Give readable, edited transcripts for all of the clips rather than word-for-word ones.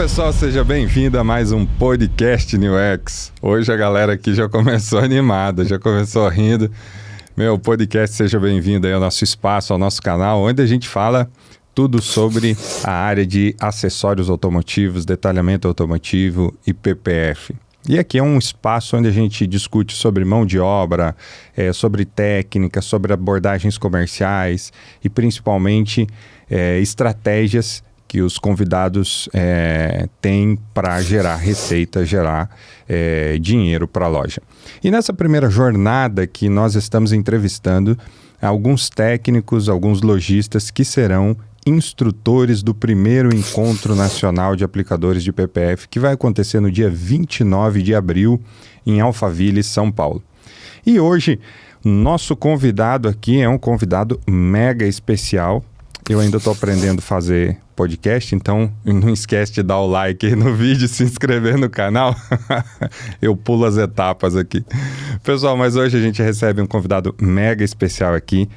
pessoal, seja bem-vindo a mais um podcast New X. Hoje a galera aqui já começou animada, já começou rindo. Meu podcast, seja bem-vindo aí ao nosso espaço, ao nosso canal, onde a gente fala tudo sobre a área de acessórios automotivos, detalhamento automotivo e PPF. E aqui é um espaço onde a gente discute sobre mão de obra, sobre técnica, sobre abordagens comerciais e principalmente estratégias que os convidados têm para gerar receita, gerar dinheiro para a loja. E nessa primeira jornada que nós estamos entrevistando alguns técnicos, alguns lojistas que serão instrutores do primeiro Encontro Nacional de Aplicadores de PPF, que vai acontecer no dia 29 de abril em Alphaville, São Paulo. E hoje, nosso convidado aqui é um convidado mega especial. Eu ainda estou aprendendo a fazer podcast, então não esquece de dar o like aí no vídeo, se inscrever no canal. Eu pulo as etapas aqui. Pessoal, mas hoje a gente recebe um convidado mega especial aqui.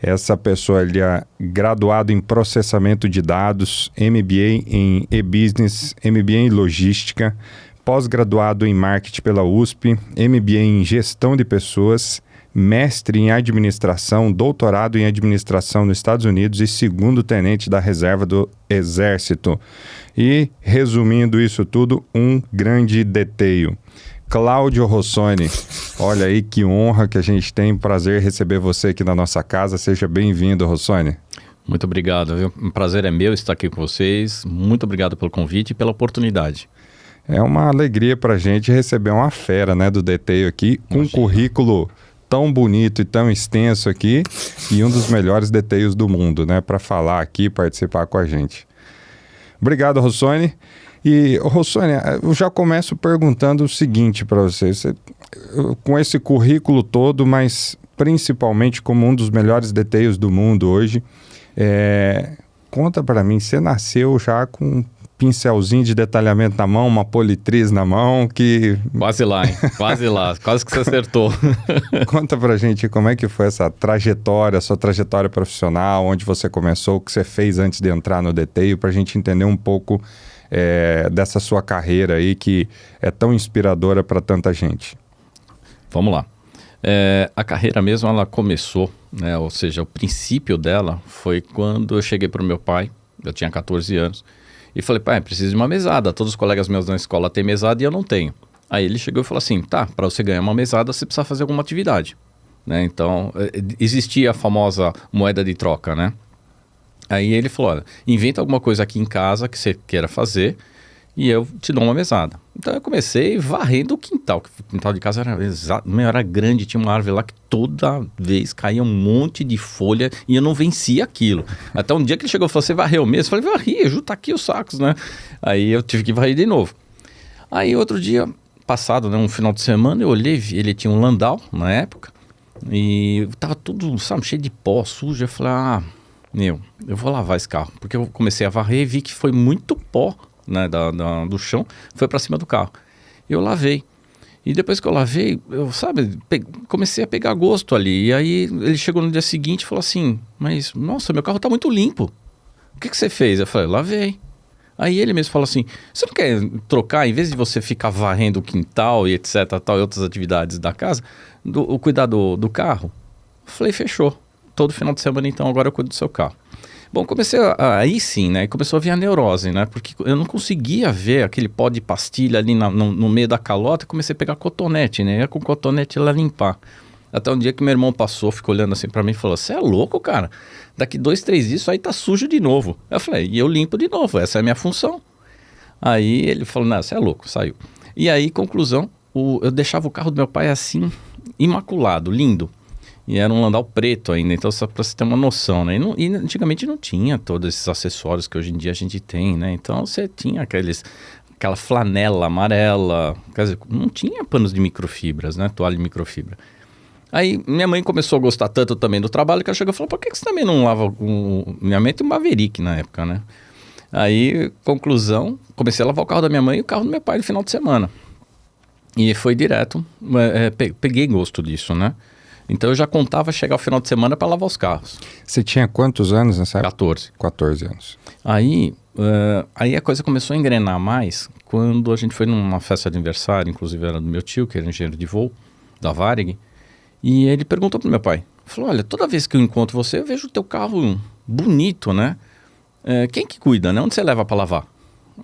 Essa pessoa ele é graduado em processamento de dados, MBA em e-business, MBA em logística, pós-graduado em marketing pela USP, MBA em gestão de pessoas, mestre em administração, doutorado em administração nos Estados Unidos e segundo tenente da reserva do Exército. E, resumindo isso tudo, um grande deteio. Cláudio Rossoni, olha aí que honra que a gente tem, prazer receber você aqui na nossa casa, seja bem-vindo, Rossoni. Muito obrigado, viu? Um prazer é meu estar aqui com vocês, muito obrigado pelo convite e pela oportunidade. É uma alegria pra gente receber uma fera, né, do Deteio aqui, com um currículo tão bonito e tão extenso aqui e um dos melhores deteios do mundo, né, para falar aqui, participar com a gente. Obrigado, Rossoni. E, Rossoni, eu já começo perguntando o seguinte para você, com esse currículo todo, mas principalmente como um dos melhores deteios do mundo hoje, conta para mim, você nasceu já com um pincelzinho de detalhamento na mão, uma politriz na mão, que... Quase lá, hein? Quase lá, quase que você acertou. Conta pra gente como é que foi essa trajetória, sua trajetória profissional, onde você começou, o que você fez antes de entrar no deteio, pra gente entender um pouco dessa sua carreira aí que é tão inspiradora para tanta gente. Vamos lá. A carreira mesmo, ela começou, né? Ou seja, o princípio dela foi quando eu cheguei para o meu pai, eu tinha 14 anos, e falei, pai, preciso de uma mesada, todos os colegas meus na escola têm mesada e eu não tenho. Aí ele chegou e falou assim, tá, para você ganhar uma mesada, você precisa fazer alguma atividade, né? Então, existia a famosa moeda de troca, né? Aí ele falou, olha, inventa alguma coisa aqui em casa que você queira fazer e eu te dou uma mesada. Então eu comecei varrendo o quintal, que o quintal de casa era grande, tinha uma árvore lá que toda vez caía um monte de folha e eu não vencia aquilo. Até um dia que ele chegou e falou, você varreu mesmo? Eu falei, varri, junta aqui os sacos, né? Aí eu tive que varrer de novo. Aí outro dia passado, né, um final de semana, eu olhei, ele tinha um Landau na época e tava tudo, sabe, cheio de pó, sujo. Eu falei, eu vou lavar esse carro, porque eu comecei a varrer e vi que foi muito pó, né, do chão, foi para cima do carro. Eu lavei. E depois que eu lavei, eu, comecei a pegar gosto ali. E aí ele chegou no dia seguinte e falou assim, mas, nossa, meu carro tá muito limpo. O que você fez? Eu falei, lavei. Aí ele mesmo falou assim, você não quer trocar, em vez de você ficar varrendo o quintal e etc, tal, e outras atividades da casa, o cuidar do carro? Eu falei, fechou. Todo final de semana, então, agora eu cuido do seu carro. Bom, comecei aí sim, né? Começou a vir a neurose, né? Porque eu não conseguia ver aquele pó de pastilha ali no meio da calota. Comecei a pegar cotonete, né? Ia com cotonete lá limpar. Até um dia que meu irmão passou, ficou olhando assim pra mim e falou, você é louco, cara? Daqui 2, 3 dias isso aí tá sujo de novo. Eu falei, e eu limpo de novo, essa é a minha função. Aí ele falou, não, você é louco, saiu. E aí, conclusão, eu deixava o carro do meu pai assim, imaculado, lindo. E era um Landau preto ainda, então só para você ter uma noção, né? E antigamente não tinha todos esses acessórios que hoje em dia a gente tem, né? Então você tinha aquela flanela amarela, quer dizer, não tinha panos de microfibras, né? Toalha de microfibra. Aí minha mãe começou a gostar tanto também do trabalho que ela chegou e falou, por que você também não lava minha mãe tem um Maverick na época, né? Aí, conclusão, comecei a lavar o carro da minha mãe e o carro do meu pai no final de semana. E foi direto, peguei gosto disso, né? Então eu já contava chegar ao final de semana para lavar os carros. Você tinha quantos anos nessa época? 14. 14 anos. Aí aí a coisa começou a engrenar mais quando a gente foi numa festa de aniversário, inclusive era do meu tio, que era engenheiro de voo, da Varig, e ele perguntou pro meu pai, falou, olha, toda vez que eu encontro você, eu vejo o teu carro bonito, né? Quem que cuida, né? Onde você leva para lavar?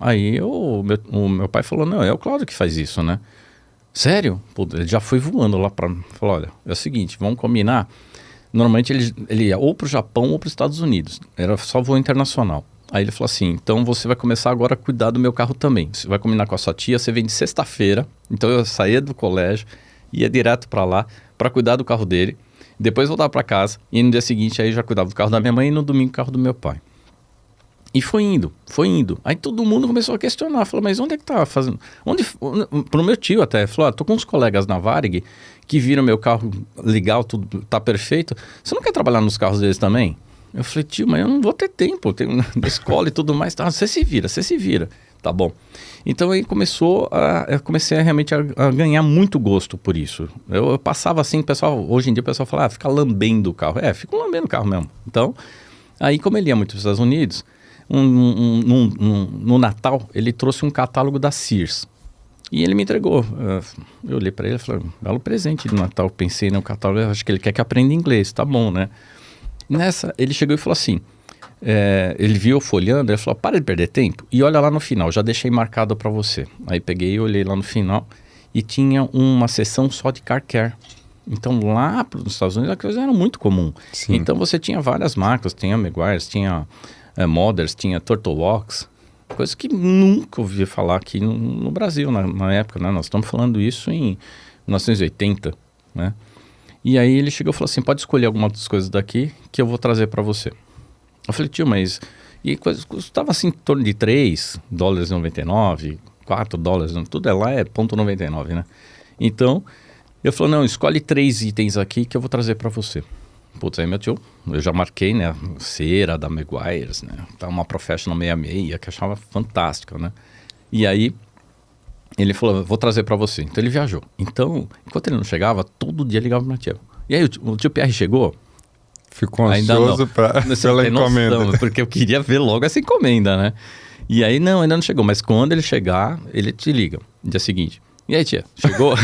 Aí o meu pai falou, não, é o Cláudio que faz isso, né? Sério? Pô, ele já foi voando lá para... Falou, olha, é o seguinte, vamos combinar. Normalmente ele ia ou para o Japão ou para os Estados Unidos. Era só voo internacional. Aí ele falou assim, então você vai começar agora a cuidar do meu carro também. Você vai combinar com a sua tia, você vem de sexta-feira. Então eu saía do colégio, ia direto para lá para cuidar do carro dele. Depois voltava para casa e no dia seguinte aí já cuidava do carro da minha mãe e no domingo o carro do meu pai. E foi indo. Aí todo mundo começou a questionar, falou, mas onde é que tá fazendo? Pro meu tio até, falou, tô com uns colegas na Varig que viram meu carro legal, tudo tá perfeito. Você não quer trabalhar nos carros deles também? Eu falei, tio, mas eu não vou ter tempo, eu tenho na escola e tudo mais. Tá, você se vira. Tá bom. Então aí eu comecei realmente a ganhar muito gosto por isso. Eu passava assim, hoje em dia o pessoal fala, fica lambendo o carro. Fico lambendo o carro mesmo. Então, aí como ele ia muito para os Estados Unidos, no Natal, ele trouxe um catálogo da Sears. E ele me entregou. Eu olhei para ele e falei, belo presente de Natal. Pensei no catálogo, acho que ele quer que aprenda inglês, tá bom, né? Nessa, ele chegou e falou assim, ele viu eu folhando, ele falou, para de perder tempo e olha lá no final, já deixei marcado para você. Aí peguei e olhei lá no final e tinha uma seção só de car care. Então lá nos Estados Unidos a coisa era muito comum. Sim. Então você tinha várias marcas, tinha Meguiar's, tinha Modders, tinha Turtlewax, coisa que nunca ouvi falar aqui no Brasil na época, né? Nós estamos falando isso em 1980, né? E aí ele chegou e falou assim, pode escolher alguma das coisas daqui que eu vou trazer para você. Eu falei, tio, mas... E coisa custava assim em torno de $3,99, $4, tudo lá é $0,99, né? Então, eu falei, não, escolhe 3 itens aqui que eu vou trazer para você. Putz, aí meu tio, eu já marquei, né, cera da Meguiar's, né, tá uma Professional 66, que eu achava fantástica, né. E aí, ele falou, vou trazer para você. Então ele viajou. Então, enquanto ele não chegava, todo dia ligava pro meu tio. E aí, o tio Pierre chegou? Ficou ansioso pela encomenda. Noção, porque eu queria ver logo essa encomenda, né. E aí, não, ainda não chegou. Mas quando ele chegar, ele te liga, no dia seguinte. E aí, tia, chegou?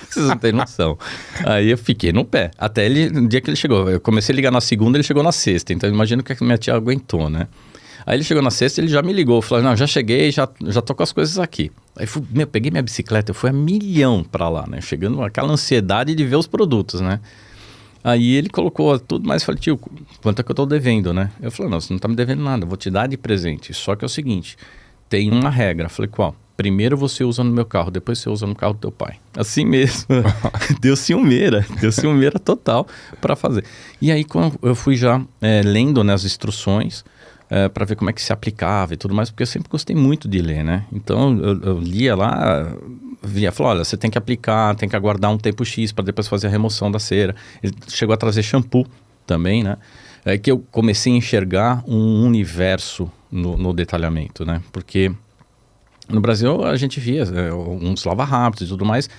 Vocês não têm noção. Aí eu fiquei no pé. Até no dia que ele chegou. Eu comecei a ligar na segunda, ele chegou na sexta. Então imagino que a minha tia aguentou, né? Aí ele chegou na sexta, ele já me ligou. Falou, não, já cheguei, já tô com as coisas aqui. Aí peguei minha bicicleta, eu fui a milhão pra lá, né? Chegando aquela ansiedade de ver os produtos, né? Aí ele colocou tudo, mas falei, tio, quanto é que eu tô devendo, né? Eu falei, não, você não tá me devendo nada, eu vou te dar de presente. Só que é o seguinte, tem uma regra. Eu falei, qual? Primeiro você usa no meu carro, depois você usa no carro do teu pai. Assim mesmo. Deu ciumeira total para fazer. E aí quando eu fui já lendo, né, as instruções para ver como é que se aplicava e tudo mais, porque eu sempre gostei muito de ler, né? Então eu lia lá, falou, olha, você tem que aplicar, tem que aguardar um tempo X para depois fazer a remoção da cera. Ele chegou a trazer shampoo também, né? É que eu comecei a enxergar um universo no detalhamento, né? Porque no Brasil a gente via uns lava-rápidos e tudo mais,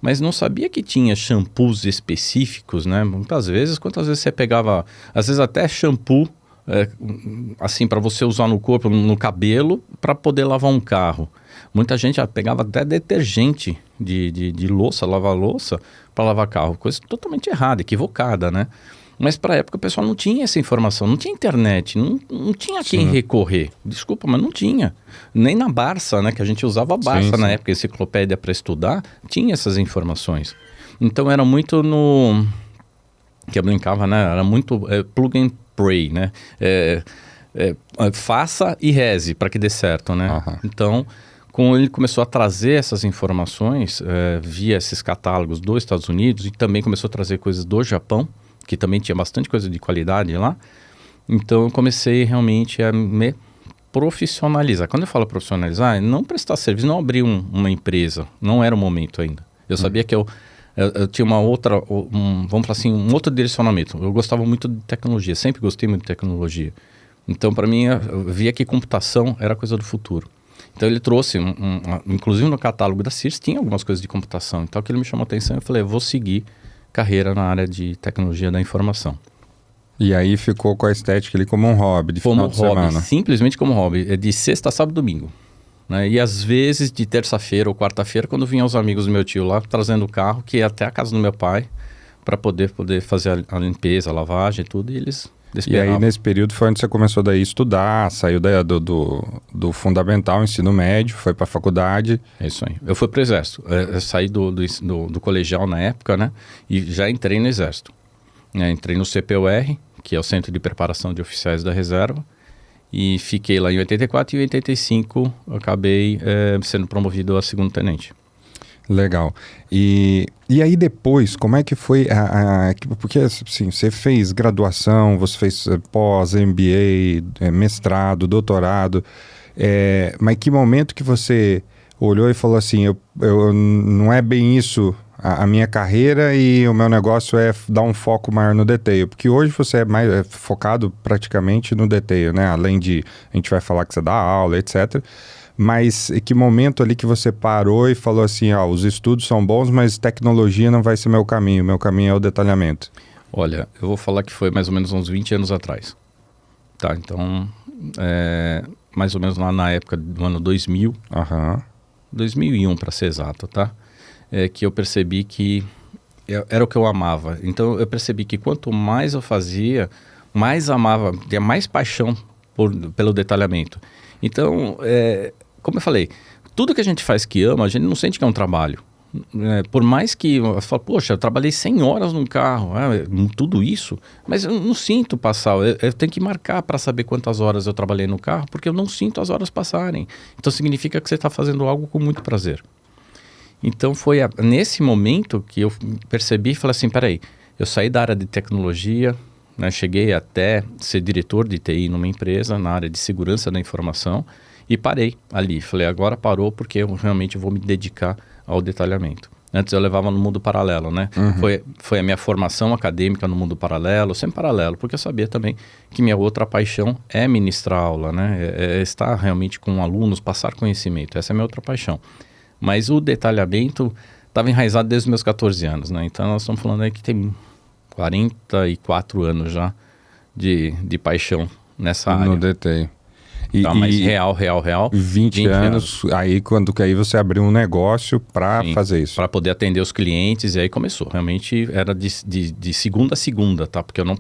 mas não sabia que tinha shampoos específicos, né? Quantas vezes você pegava, às vezes até shampoo, assim, para você usar no corpo, no cabelo, para poder lavar um carro. Muita gente pegava até detergente de louça, lavar louça, para lavar carro. Coisa totalmente errada, equivocada, né? Mas para a época o pessoal não tinha essa informação, não tinha internet, não tinha quem recorrer. Desculpa, mas não tinha. Nem na Barça, né, que a gente usava a Barça na época, a enciclopédia para estudar, tinha essas informações. Então era muito que eu brincava, né, era muito plug and pray, né, faça e reze para que dê certo, né. Uhum. Então, quando ele começou a trazer essas informações via esses catálogos dos Estados Unidos e também começou a trazer coisas do Japão, que também tinha bastante coisa de qualidade lá. Então eu comecei realmente a me profissionalizar. Quando eu falo profissionalizar, é não prestar serviço, não abrir uma empresa. Não era o momento ainda. Eu sabia que eu tinha uma outra, vamos falar assim, um outro direcionamento. Eu gostava muito de tecnologia, sempre gostei muito de tecnologia. Então para mim, eu via que computação era coisa do futuro. Então ele trouxe, inclusive no catálogo da Sears, tinha algumas coisas de computação. Então aquilo me chamou a atenção e eu falei, eu vou seguir carreira na área de tecnologia da informação. E aí ficou com a estética ali como um hobby de final de semana. Simplesmente como hobby. É de sexta, sábado, domingo. Né? E às vezes de terça-feira ou quarta-feira, quando vinham os amigos do meu tio lá, trazendo o carro, que ia até a casa do meu pai, para poder fazer a limpeza, a lavagem e tudo, e eles despejavam. E aí nesse período foi onde você começou daí a estudar, saiu do fundamental, ensino médio, foi para a faculdade. É isso aí. Eu fui para o exército. Eu saí do colegial na época, né? E já entrei no exército. Entrei no CPUR, que é o Centro de Preparação de Oficiais da Reserva, e fiquei lá em 84 e em 85 acabei sendo promovido a segundo tenente. Legal. E aí depois, como é que foi porque assim, você fez graduação, você fez pós, MBA, mestrado, doutorado, mas que momento que você olhou e falou assim, eu não é bem isso a minha carreira e o meu negócio é dar um foco maior no detail, porque hoje você é mais focado praticamente no detail, né? Além de, a gente vai falar que você dá aula, etc., mas que momento ali que você parou e falou assim, os estudos são bons, mas tecnologia não vai ser meu caminho é o detalhamento? Olha, eu vou falar que foi mais ou menos uns 20 anos atrás. Tá, então, mais ou menos lá na época do ano 2000, 2001 para ser exato, tá? Que eu percebi que era o que eu amava. Então, eu percebi que quanto mais eu fazia, mais amava, tinha mais paixão pelo detalhamento. Então, como eu falei, tudo que a gente faz que ama, a gente não sente que é um trabalho. Por mais que eu falo, poxa, eu trabalhei 100 horas num carro, tudo isso, mas eu não sinto passar, eu tenho que marcar para saber quantas horas eu trabalhei no carro, porque eu não sinto as horas passarem. Então significa que você está fazendo algo com muito prazer. Então foi nesse momento que eu percebi e falei assim, peraí, eu saí da área de tecnologia, né, cheguei até ser diretor de TI numa empresa na área de segurança da informação, e parei ali. Falei, agora parou porque eu realmente vou me dedicar ao detalhamento. Antes eu levava no mundo paralelo, né? Foi a minha formação acadêmica no mundo paralelo, sempre paralelo, porque eu sabia também que minha outra paixão é ministrar aula, né? É estar realmente com alunos, passar conhecimento. Essa é a minha outra paixão. Mas o detalhamento estava enraizado desde os meus 14 anos, né? Então nós estamos falando aí que tem 44 anos já de paixão nessa área. No detalhe. Tá, mas real. 20 anos, aí quando que aí você abriu um negócio para fazer isso. Para poder atender os clientes, e aí começou. Realmente era de segunda a segunda, tá? Porque eu não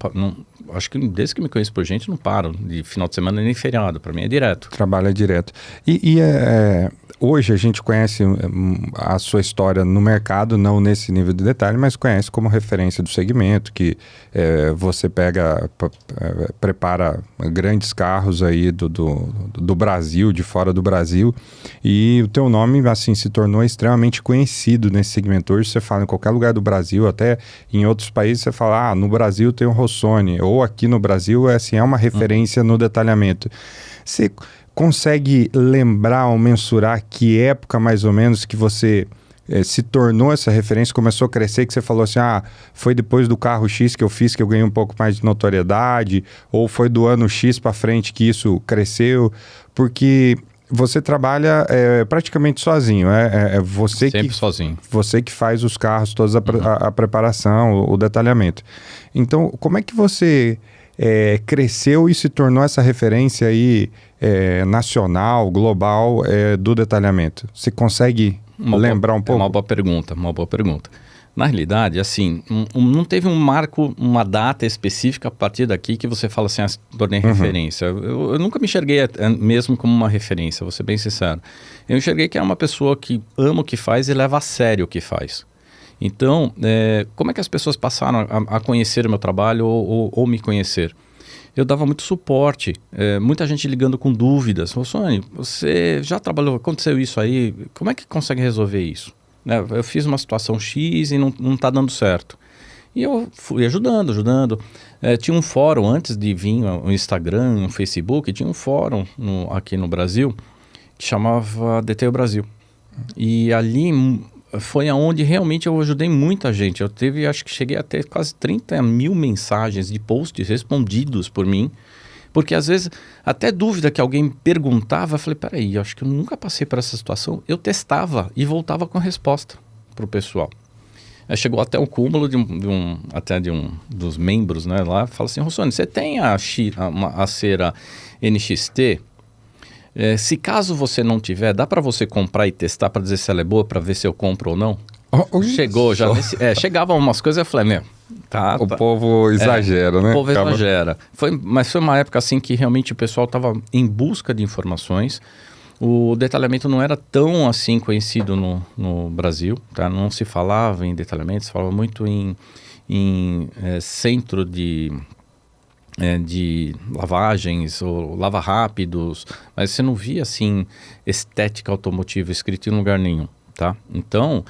acho que desde que me conheço por gente, não paro de final de semana nem feriado. Para mim é direto. Trabalha direto. Hoje a gente conhece a sua história no mercado, não nesse nível de detalhe, mas conhece como referência do segmento, que você prepara grandes carros aí do Brasil, de fora do Brasil, e o teu nome assim se tornou extremamente conhecido nesse segmento. Hoje você fala em qualquer lugar do Brasil, até em outros países você fala, no Brasil tem o Rossoni, ou aqui no Brasil é uma referência no detalhamento. Você consegue lembrar ou mensurar que época mais ou menos que você se tornou essa referência, começou a crescer, que você falou assim, foi depois do carro X que eu fiz que eu ganhei um pouco mais de notoriedade, ou foi do ano X para frente que isso cresceu? Porque você trabalha praticamente sozinho, você sempre sozinho. Você que faz os carros, toda a preparação, o detalhamento. Então, como é que você cresceu e se tornou essa referência aí nacional, global do detalhamento? Você consegue lembrar um pouco? Uma boa pergunta. Na realidade, assim, não teve um marco, uma data específica a partir daqui que você fala assim, tornei referência. Eu nunca me enxerguei mesmo como uma referência, vou ser bem sincero. Eu enxerguei que era uma pessoa que ama o que faz e leva a sério o que faz. Então, como é que as pessoas passaram a conhecer o meu trabalho ou me conhecer? Eu dava muito suporte, muita gente ligando com dúvidas. Sônia, você já trabalhou, aconteceu isso aí, como é que consegue resolver isso? Eu fiz uma situação X e não está dando certo. E eu fui ajudando. Tinha um fórum, antes de vir o Instagram, o Facebook, tinha um fórum aqui no Brasil que chamava Detail Brasil. E ali foi aonde realmente eu ajudei muita gente. Acho que cheguei a ter quase 30 mil mensagens de posts respondidos por mim, porque às vezes até dúvida que alguém perguntava, eu falei, peraí, acho que eu nunca passei por essa situação. Eu testava e voltava com resposta para o pessoal. Chegou até o cúmulo até de um dos membros, né, lá, fala assim, Rossoni, você tem a cera NXT? Se caso você não tiver, dá para você comprar e testar para dizer se ela é boa, para ver se eu compro ou não? Chegou já chegavam umas coisas, eu falei, o povo exagera, né? O povo exagera. Mas foi uma época assim que realmente o pessoal estava em busca de informações. O detalhamento não era tão assim conhecido no Brasil, tá? Não se falava em detalhamento, se falava muito em centro de lavagens ou lava-rápidos, mas você não via assim estética automotiva escrito em lugar nenhum, tá? Então,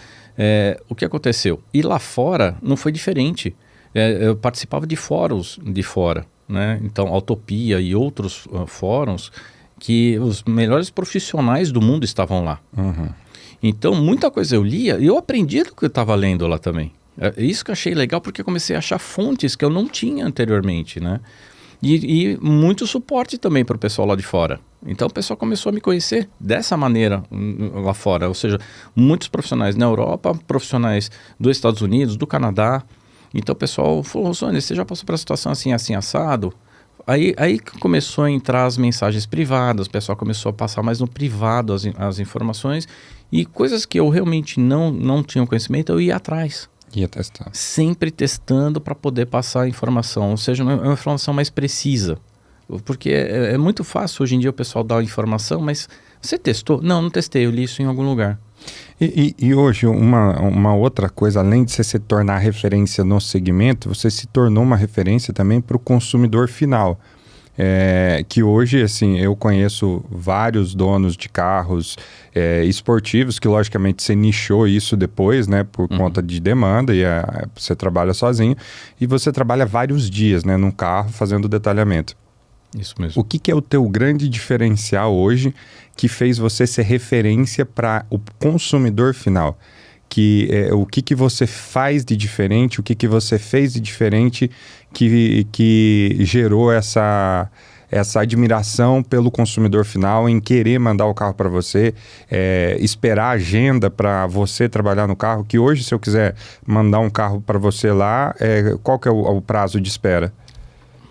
o que aconteceu? E lá fora não foi diferente. Eu participava de fóruns de fora, né? Então, Autopia e outros fóruns que os melhores profissionais do mundo estavam lá. Uhum. Então, muita coisa eu lia e eu aprendi do que eu estava lendo lá também. Isso que eu achei legal porque eu comecei a achar fontes que eu não tinha anteriormente, né? E muito suporte também para o pessoal lá de fora. Então o pessoal começou a me conhecer dessa maneira lá fora. Ou seja, muitos profissionais na Europa, profissionais dos Estados Unidos, do Canadá. Então o pessoal falou, Rossoni, você já passou por uma situação assim, assim, assado? Aí começou a entrar as mensagens privadas, o pessoal começou a passar mais no privado as informações. E coisas que eu realmente não tinha conhecimento, eu ia atrás. Ia testar. Sempre testando para poder passar a informação, ou seja, uma informação mais precisa. Porque é muito fácil hoje em dia o pessoal dar a informação, mas você testou? Não testei, eu li isso em algum lugar. E hoje, uma outra coisa, além de você se tornar referência no segmento, você se tornou uma referência também para o consumidor final. Que hoje, assim, eu conheço vários donos de carros esportivos, que logicamente você nichou isso depois, né, por conta de demanda, e você trabalha sozinho, e você trabalha vários dias, né, num carro fazendo detalhamento. Isso mesmo. O que é o teu grande diferencial hoje que fez você ser referência para o consumidor final? O que você faz de diferente, o que você fez de diferente que gerou essa admiração pelo consumidor final em querer mandar o carro para você, esperar a agenda para você trabalhar no carro, que hoje se eu quiser mandar um carro para você lá, qual que é o prazo de espera?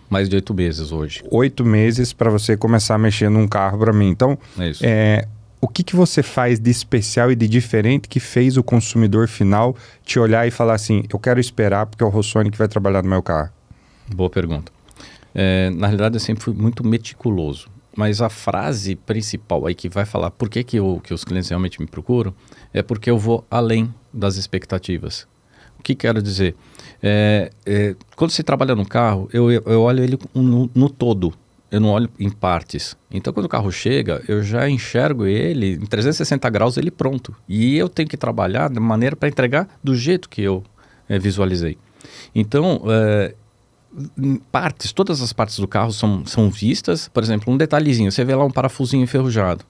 Mais de 8 meses hoje. 8 meses para você começar a mexer num carro para mim. Então, isso. O que você faz de especial e de diferente que fez o consumidor final te olhar e falar assim, eu quero esperar porque é o Rossoni que vai trabalhar no meu carro? Boa pergunta. Na realidade, eu sempre fui muito meticuloso. Mas a frase principal aí que vai falar por que os clientes realmente me procuram é porque eu vou além das expectativas. O que quero dizer? Quando você trabalha no carro, eu olho ele no todo. Eu não olho em partes. Então, quando o carro chega, eu já enxergo ele em 360 graus, ele pronto. E eu tenho que trabalhar de maneira para entregar do jeito que eu visualizei. Então, todas as partes do carro são vistas. Por exemplo, um detalhezinho, você vê lá um parafusinho enferrujado.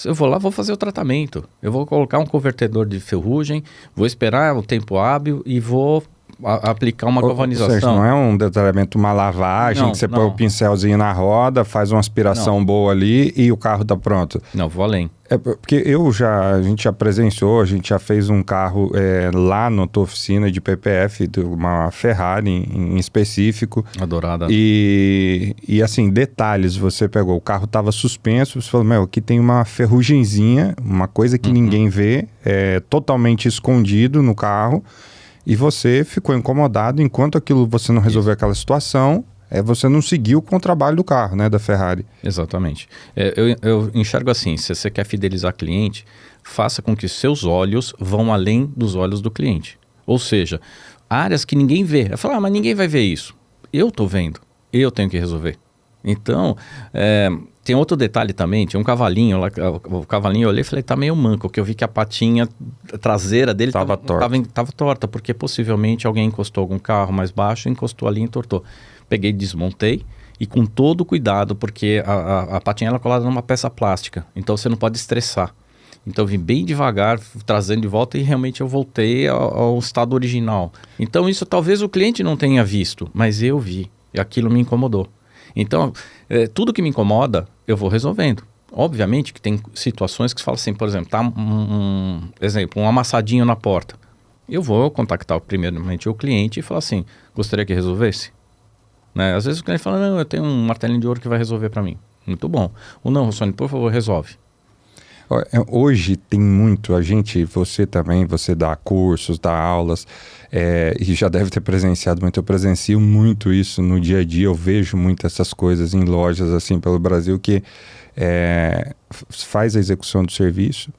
Eu vou lá, vou fazer o tratamento. Eu vou colocar um convertedor de ferrugem, vou esperar o tempo hábil e vou aplicar uma galvanização. Ou seja, não é um detalhamento, uma lavagem, que você põe o pincelzinho na roda, faz uma aspiração boa ali e o carro está pronto. Não, vou além. Porque a gente já presenciou, a gente já fez um carro lá na tua oficina de PPF, de uma Ferrari em específico. Adorada. E assim, detalhes, você pegou, o carro estava suspenso, você falou, aqui tem uma ferrugenzinha, uma coisa que ninguém vê, totalmente escondido no carro, e você ficou incomodado enquanto você não resolveu aquela situação, você não seguiu com o trabalho do carro, né, da Ferrari. Exatamente. Eu enxergo assim, se você quer fidelizar cliente, faça com que seus olhos vão além dos olhos do cliente. Ou seja, áreas que ninguém vê. Eu falo, mas ninguém vai ver isso. Eu estou vendo, eu tenho que resolver. Então, tem outro detalhe também, tinha um cavalinho lá, o cavalinho eu olhei e falei, tá meio manco, que eu vi que a patinha traseira dele estava torta, porque possivelmente alguém encostou algum carro mais baixo, encostou ali e entortou. Peguei, desmontei e com todo cuidado, porque a patinha ela é colada numa peça plástica, então você não pode estressar. Então eu vim bem devagar, trazendo de volta e realmente eu voltei ao estado original. Então isso talvez o cliente não tenha visto, mas eu vi e aquilo me incomodou. Então, tudo que me incomoda, eu vou resolvendo. Obviamente que tem situações que você fala assim, por exemplo, tá exemplo, um amassadinho na porta. Eu vou contactar primeiramente o cliente e falar assim, gostaria que resolvesse? Né? Às vezes o cliente fala, não, eu tenho um martelinho de ouro que vai resolver para mim. Muito bom. Ou não, Rossoni, por favor, resolve. Hoje tem muito, você também, você dá cursos, dá aulas, e já deve ter presenciado muito, eu presencio muito isso no dia a dia, eu vejo muito essas coisas em lojas assim pelo Brasil que faz a execução do serviço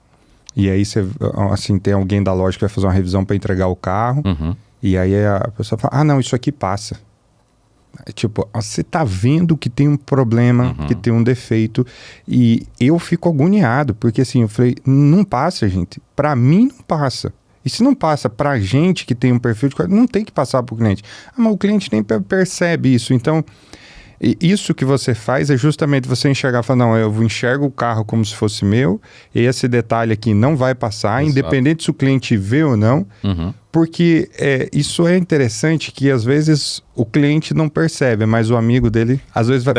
e aí você, assim, tem alguém da loja que vai fazer uma revisão para entregar o carro e aí a pessoa fala, não, isso aqui passa. Tipo, você tá vendo que tem um problema, que tem um defeito, e eu fico agoniado, porque assim, eu falei, não passa, gente, pra mim não passa. E se não passa pra gente que tem um perfil de qualidade, não tem que passar pro cliente. Mas o cliente nem percebe isso, então isso que você faz é justamente você enxergar, falar, não, eu enxergo o carro como se fosse meu, e esse detalhe aqui não vai passar, independente se o cliente vê ou não, porque isso é interessante que às vezes o cliente não percebe, mas o amigo dele às vezes vai...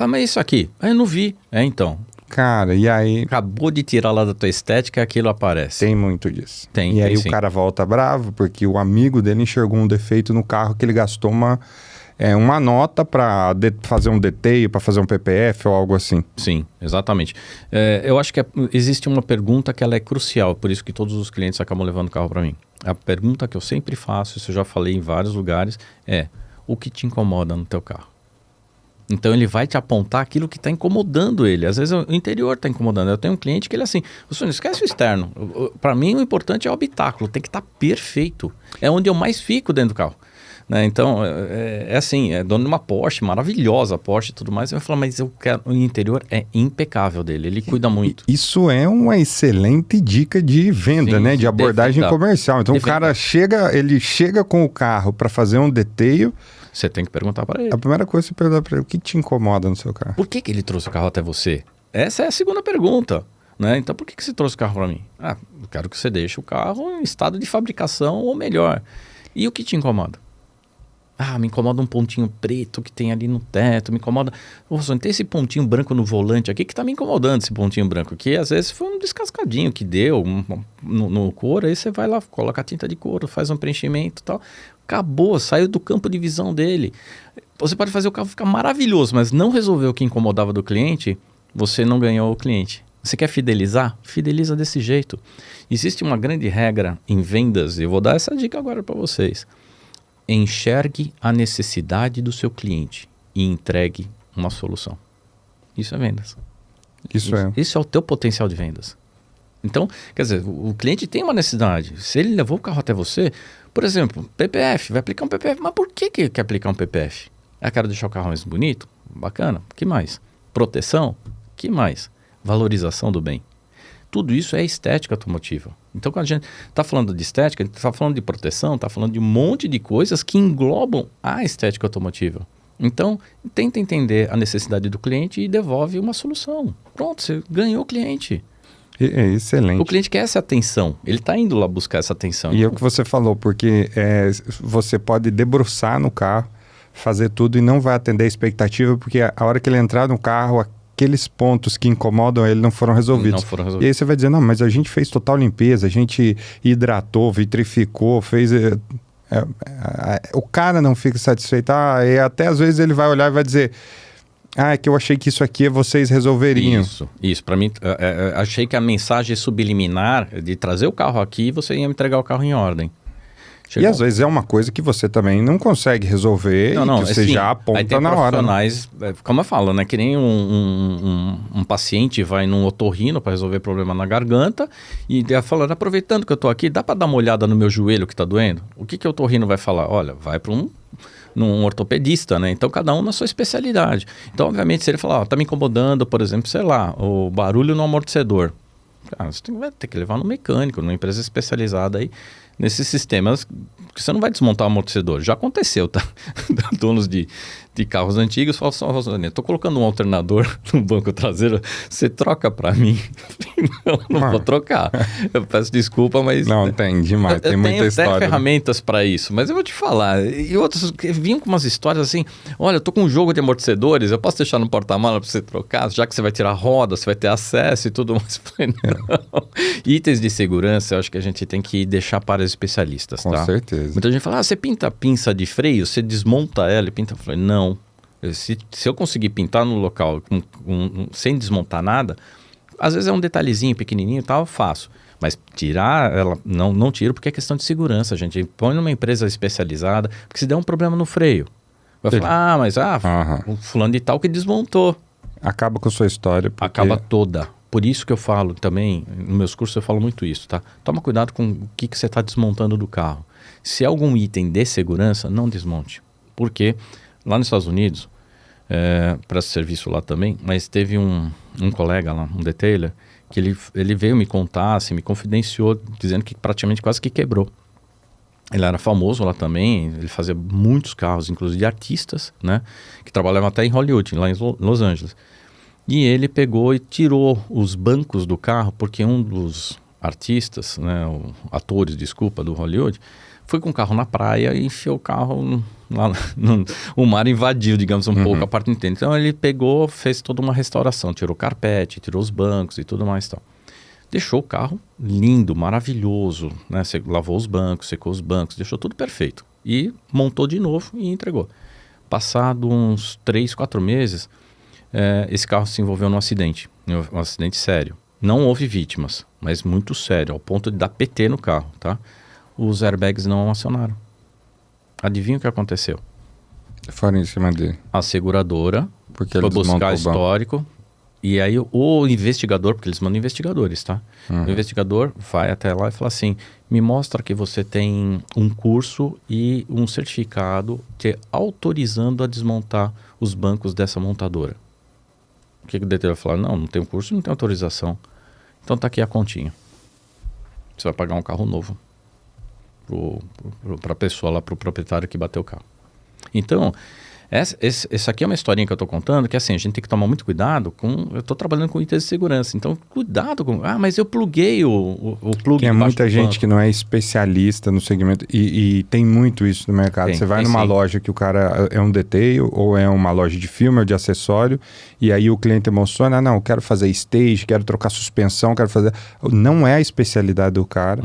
Mas isso aqui, eu não vi. Então... Cara, e aí... Acabou de tirar lá da tua estética, aquilo aparece. Tem muito disso. Tem, e aí sim. O cara volta bravo, porque o amigo dele enxergou um defeito no carro que ele gastou uma nota para fazer um detail, para fazer um PPF ou algo assim. Sim, exatamente. Eu acho que existe uma pergunta que ela é crucial, por isso que todos os clientes acabam levando o carro para mim. A pergunta que eu sempre faço, isso eu já falei em vários lugares, é: o que te incomoda no teu carro? Então ele vai te apontar aquilo que está incomodando ele. Às vezes o interior está incomodando. Eu tenho um cliente que ele é assim, não esquece o externo. Para mim o importante é o habitáculo, tem que estar perfeito. É onde eu mais fico dentro do carro. Né? Então, assim, é dono de uma Porsche, maravilhosa Porsche e tudo mais. Eu falo, mas eu quero, o interior é impecável dele, ele cuida muito. Isso é uma excelente dica de venda, né? De abordagem comercial. Então o cara chega com o carro para fazer um detail. Você tem que perguntar para ele. A primeira coisa é você perguntar para ele, o que te incomoda no seu carro? Por que ele trouxe o carro até você? Essa é a segunda pergunta. Né? Então, por que você trouxe o carro para mim? Eu quero que você deixe o carro em estado de fabricação ou melhor. E o que te incomoda? Me incomoda um pontinho preto que tem ali no teto, me incomoda... tem esse pontinho branco no volante aqui que tá me incomodando, esse pontinho branco aqui. Às vezes foi um descascadinho que deu no couro, aí você vai lá, coloca a tinta de couro, faz um preenchimento e tal. Acabou, saiu do campo de visão dele. Você pode fazer o carro ficar maravilhoso, mas não resolver o que incomodava do cliente, você não ganhou o cliente. Você quer fidelizar? Fideliza desse jeito. Existe uma grande regra em vendas, e eu vou dar essa dica agora para vocês. Enxergue a necessidade do seu cliente e entregue uma solução. Isso é vendas. Isso é o teu potencial de vendas. Então, quer dizer, o cliente tem uma necessidade. Se ele levou o carro até você, por exemplo, PPF, vai aplicar um PPF. Mas por que quer aplicar um PPF? Quero deixar o carro mais bonito? Bacana. O que mais? Proteção? O que mais? Valorização do bem. Tudo isso é estética automotiva. Então, quando a gente está falando de estética, a gente está falando de proteção, está falando de um monte de coisas que englobam a estética automotiva. Então, tenta entender a necessidade do cliente e devolve uma solução. Pronto, você ganhou o cliente. É excelente. O cliente quer essa atenção. Ele está indo lá buscar essa atenção. E é o que você falou, porque você pode debruçar no carro, fazer tudo e não vai atender a expectativa, porque a hora que ele entrar no carro, aqueles pontos que incomodam ele não foram resolvidos. E aí você vai dizer, não, mas a gente fez total limpeza, a gente hidratou, vitrificou, fez... o cara não fica satisfeito. E até às vezes ele vai olhar e vai dizer, é que eu achei que isso aqui vocês resolveriam. Isso. Para mim, achei que a mensagem subliminar de trazer o carro aqui, você ia me entregar o carro em ordem. E às vezes é uma coisa que você também não consegue resolver que você já aponta na hora. Profissionais, como eu falo, né? Que nem um paciente vai num otorrino para resolver problema na garganta e falando, aproveitando que eu tô aqui, dá para dar uma olhada no meu joelho que tá doendo? O que o otorrino vai falar? Olha, vai para num ortopedista, né? Então, cada um na sua especialidade. Então, obviamente, se ele falar, tá me incomodando, por exemplo, sei lá, o barulho no amortecedor. Cara, você vai ter que levar no mecânico, numa empresa especializada aí, nesses sistemas, que você não vai desmontar o amortecedor. Já aconteceu, tá? Donos de de carros antigos, falo só, Rosane, tô colocando um alternador no banco traseiro, você troca para mim? Não vou trocar. Eu peço desculpa, mas... Não, tem demais, tem muita história. Tem ferramentas para isso, mas eu vou te falar. E outros vinham com umas histórias assim, olha, eu tô com um jogo de amortecedores, eu posso deixar no porta-mala para você trocar, já que você vai tirar roda, você vai ter acesso e tudo mais. Eu falei, não. Itens de segurança, eu acho que a gente tem que deixar para os especialistas, com tá? certeza. Muita gente fala, você pinta a pinça de freio, você desmonta ela e pinta. Eu falei, não. Se eu conseguir pintar no local sem desmontar nada, às vezes é um detalhezinho pequenininho e tal, eu faço. Mas tirar ela, não tiro porque é questão de segurança, gente. Põe numa empresa especializada, porque se der um problema no freio, vai falar, mas o fulano de tal que desmontou. Acaba com a sua história. Porque... Acaba toda. Por isso que eu falo também, nos meus cursos eu falo muito isso, tá? Toma cuidado com o que você está desmontando do carro. Se é algum item de segurança, não desmonte. Por quê? Lá nos Estados Unidos, presta serviço lá também, mas teve um colega lá, um detailer, que ele veio me contar, assim, me confidenciou, dizendo que praticamente quase que quebrou. Ele era famoso lá também, ele fazia muitos carros, inclusive de artistas, né? Que trabalhavam até em Hollywood, lá em Los Angeles. E ele pegou e tirou os bancos do carro, porque um dos artistas, né, atores, desculpa, do Hollywood, foi com o carro na praia e enfiou o carro lá o mar invadiu, digamos, um pouco a parte inteira. Então ele pegou, fez toda uma restauração, tirou o carpete, tirou os bancos e tudo mais e tal. Deixou o carro lindo, maravilhoso, né? Lavou os bancos, secou os bancos, deixou tudo perfeito. E montou de novo e entregou. Passado uns 3, 4 meses, esse carro se envolveu num acidente sério. Não houve vítimas, mas muito sério, ao ponto de dar PT no carro, tá? Os airbags não acionaram. Adivinha o que aconteceu? Foram em cima dele. A seguradora porque foi buscar histórico. E aí o investigador, porque eles mandam investigadores, tá? O investigador vai até lá e fala assim, me mostra que você tem um curso e um certificado te autorizando a desmontar os bancos dessa montadora. O que o detective vai falar? Não tem curso, não tem autorização. Então tá aqui a continha. Você vai pagar um carro novo para a pessoa lá, para o proprietário que bateu o carro. Então, essa aqui é uma historinha que eu estou contando, que assim, a gente tem que tomar muito cuidado com... Eu estou trabalhando com itens de segurança, então cuidado com... mas eu pluguei o plug. Tem muita gente que não é especialista no segmento e tem muito isso no mercado. Você vai numa loja que o cara é um detail ou é uma loja de filme ou de acessório e aí o cliente emociona, não, eu quero fazer stage, quero trocar suspensão, quero fazer... Não é a especialidade do cara,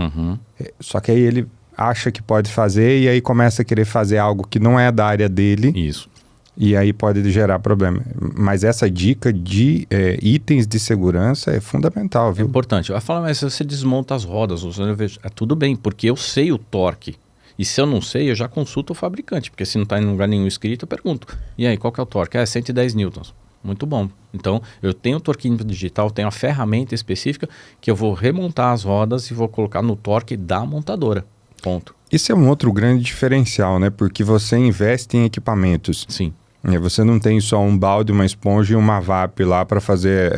só que aí ele acha que pode fazer e aí começa a querer fazer algo que não é da área dele. Isso. E aí pode gerar problema. Mas essa dica de itens de segurança é fundamental, viu? É importante. Vai falar, mas se você desmonta as rodas, eu vejo, tudo bem, porque eu sei o torque. E se eu não sei, eu já consulto o fabricante, porque se não está em lugar nenhum escrito, eu pergunto. E aí, qual que é o torque? 110 newtons. Muito bom. Então, eu tenho o torquímetro digital, tenho a ferramenta específica que eu vou remontar as rodas e vou colocar no torque da montadora. Ponto. Isso é um outro grande diferencial, né? Porque você investe em equipamentos. Sim. Você não tem só um balde, uma esponja e uma VAP lá para fazer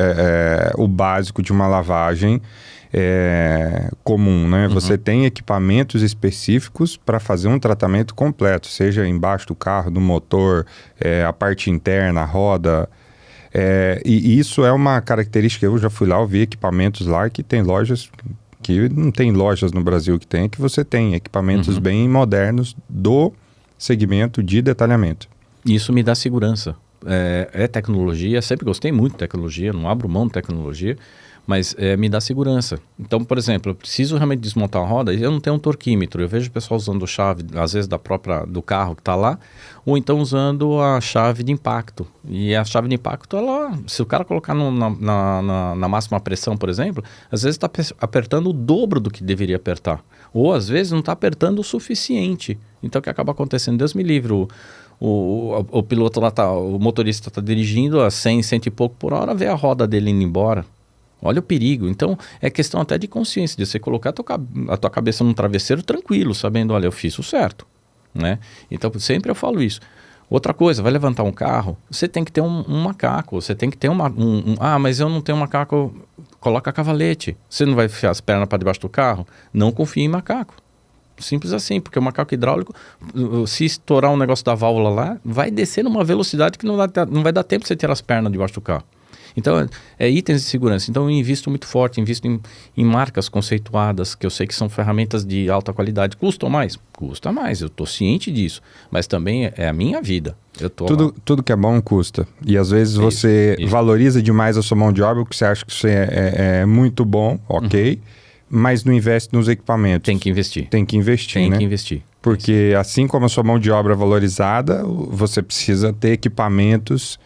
o básico de uma lavagem comum, né? Você tem equipamentos específicos para fazer um tratamento completo, seja embaixo do carro, do motor, a parte interna, a roda. E isso é uma característica. Eu já fui lá, eu vi equipamentos lá que tem lojas... que não tem lojas no Brasil que você tem equipamentos bem modernos do segmento de detalhamento. Isso me dá segurança. É tecnologia, sempre gostei muito de tecnologia, não abro mão de tecnologia, mas me dá segurança. Então, por exemplo, eu preciso realmente desmontar a roda e eu não tenho um torquímetro. Eu vejo o pessoal usando chave, às vezes do carro que está lá, ou então usando a chave de impacto. E a chave de impacto, se o cara colocar na máxima pressão, por exemplo, às vezes está apertando o dobro do que deveria apertar. Ou às vezes não está apertando o suficiente. Então o que acaba acontecendo? Deus me livre, o piloto lá o motorista está dirigindo a 100, 100 e pouco por hora, vê a roda dele indo embora. Olha o perigo. Então, é questão até de consciência, de você colocar a tua cabeça num travesseiro tranquilo, sabendo, olha, eu fiz o certo, né? Então, sempre eu falo isso. Outra coisa, vai levantar um carro, você tem que ter um macaco, você tem que ter mas eu não tenho macaco, coloca cavalete. Você não vai enfiar as pernas para debaixo do carro? Não confie em macaco. Simples assim, porque o macaco hidráulico, se estourar um negócio da válvula lá, vai descer numa velocidade que não vai dar tempo de você ter as pernas debaixo do carro. Então, é itens de segurança. Então, eu invisto muito forte, invisto em marcas conceituadas, que eu sei que são ferramentas de alta qualidade. Custam mais? Custa mais, eu estou ciente disso. Mas também é a minha vida. Tudo que é bom custa. E às vezes você valoriza demais a sua mão de obra, porque você acha que isso é muito bom, ok, mas não investe nos equipamentos. Tem que investir. Tem que investir. Porque assim como a sua mão de obra é valorizada, você precisa ter equipamentos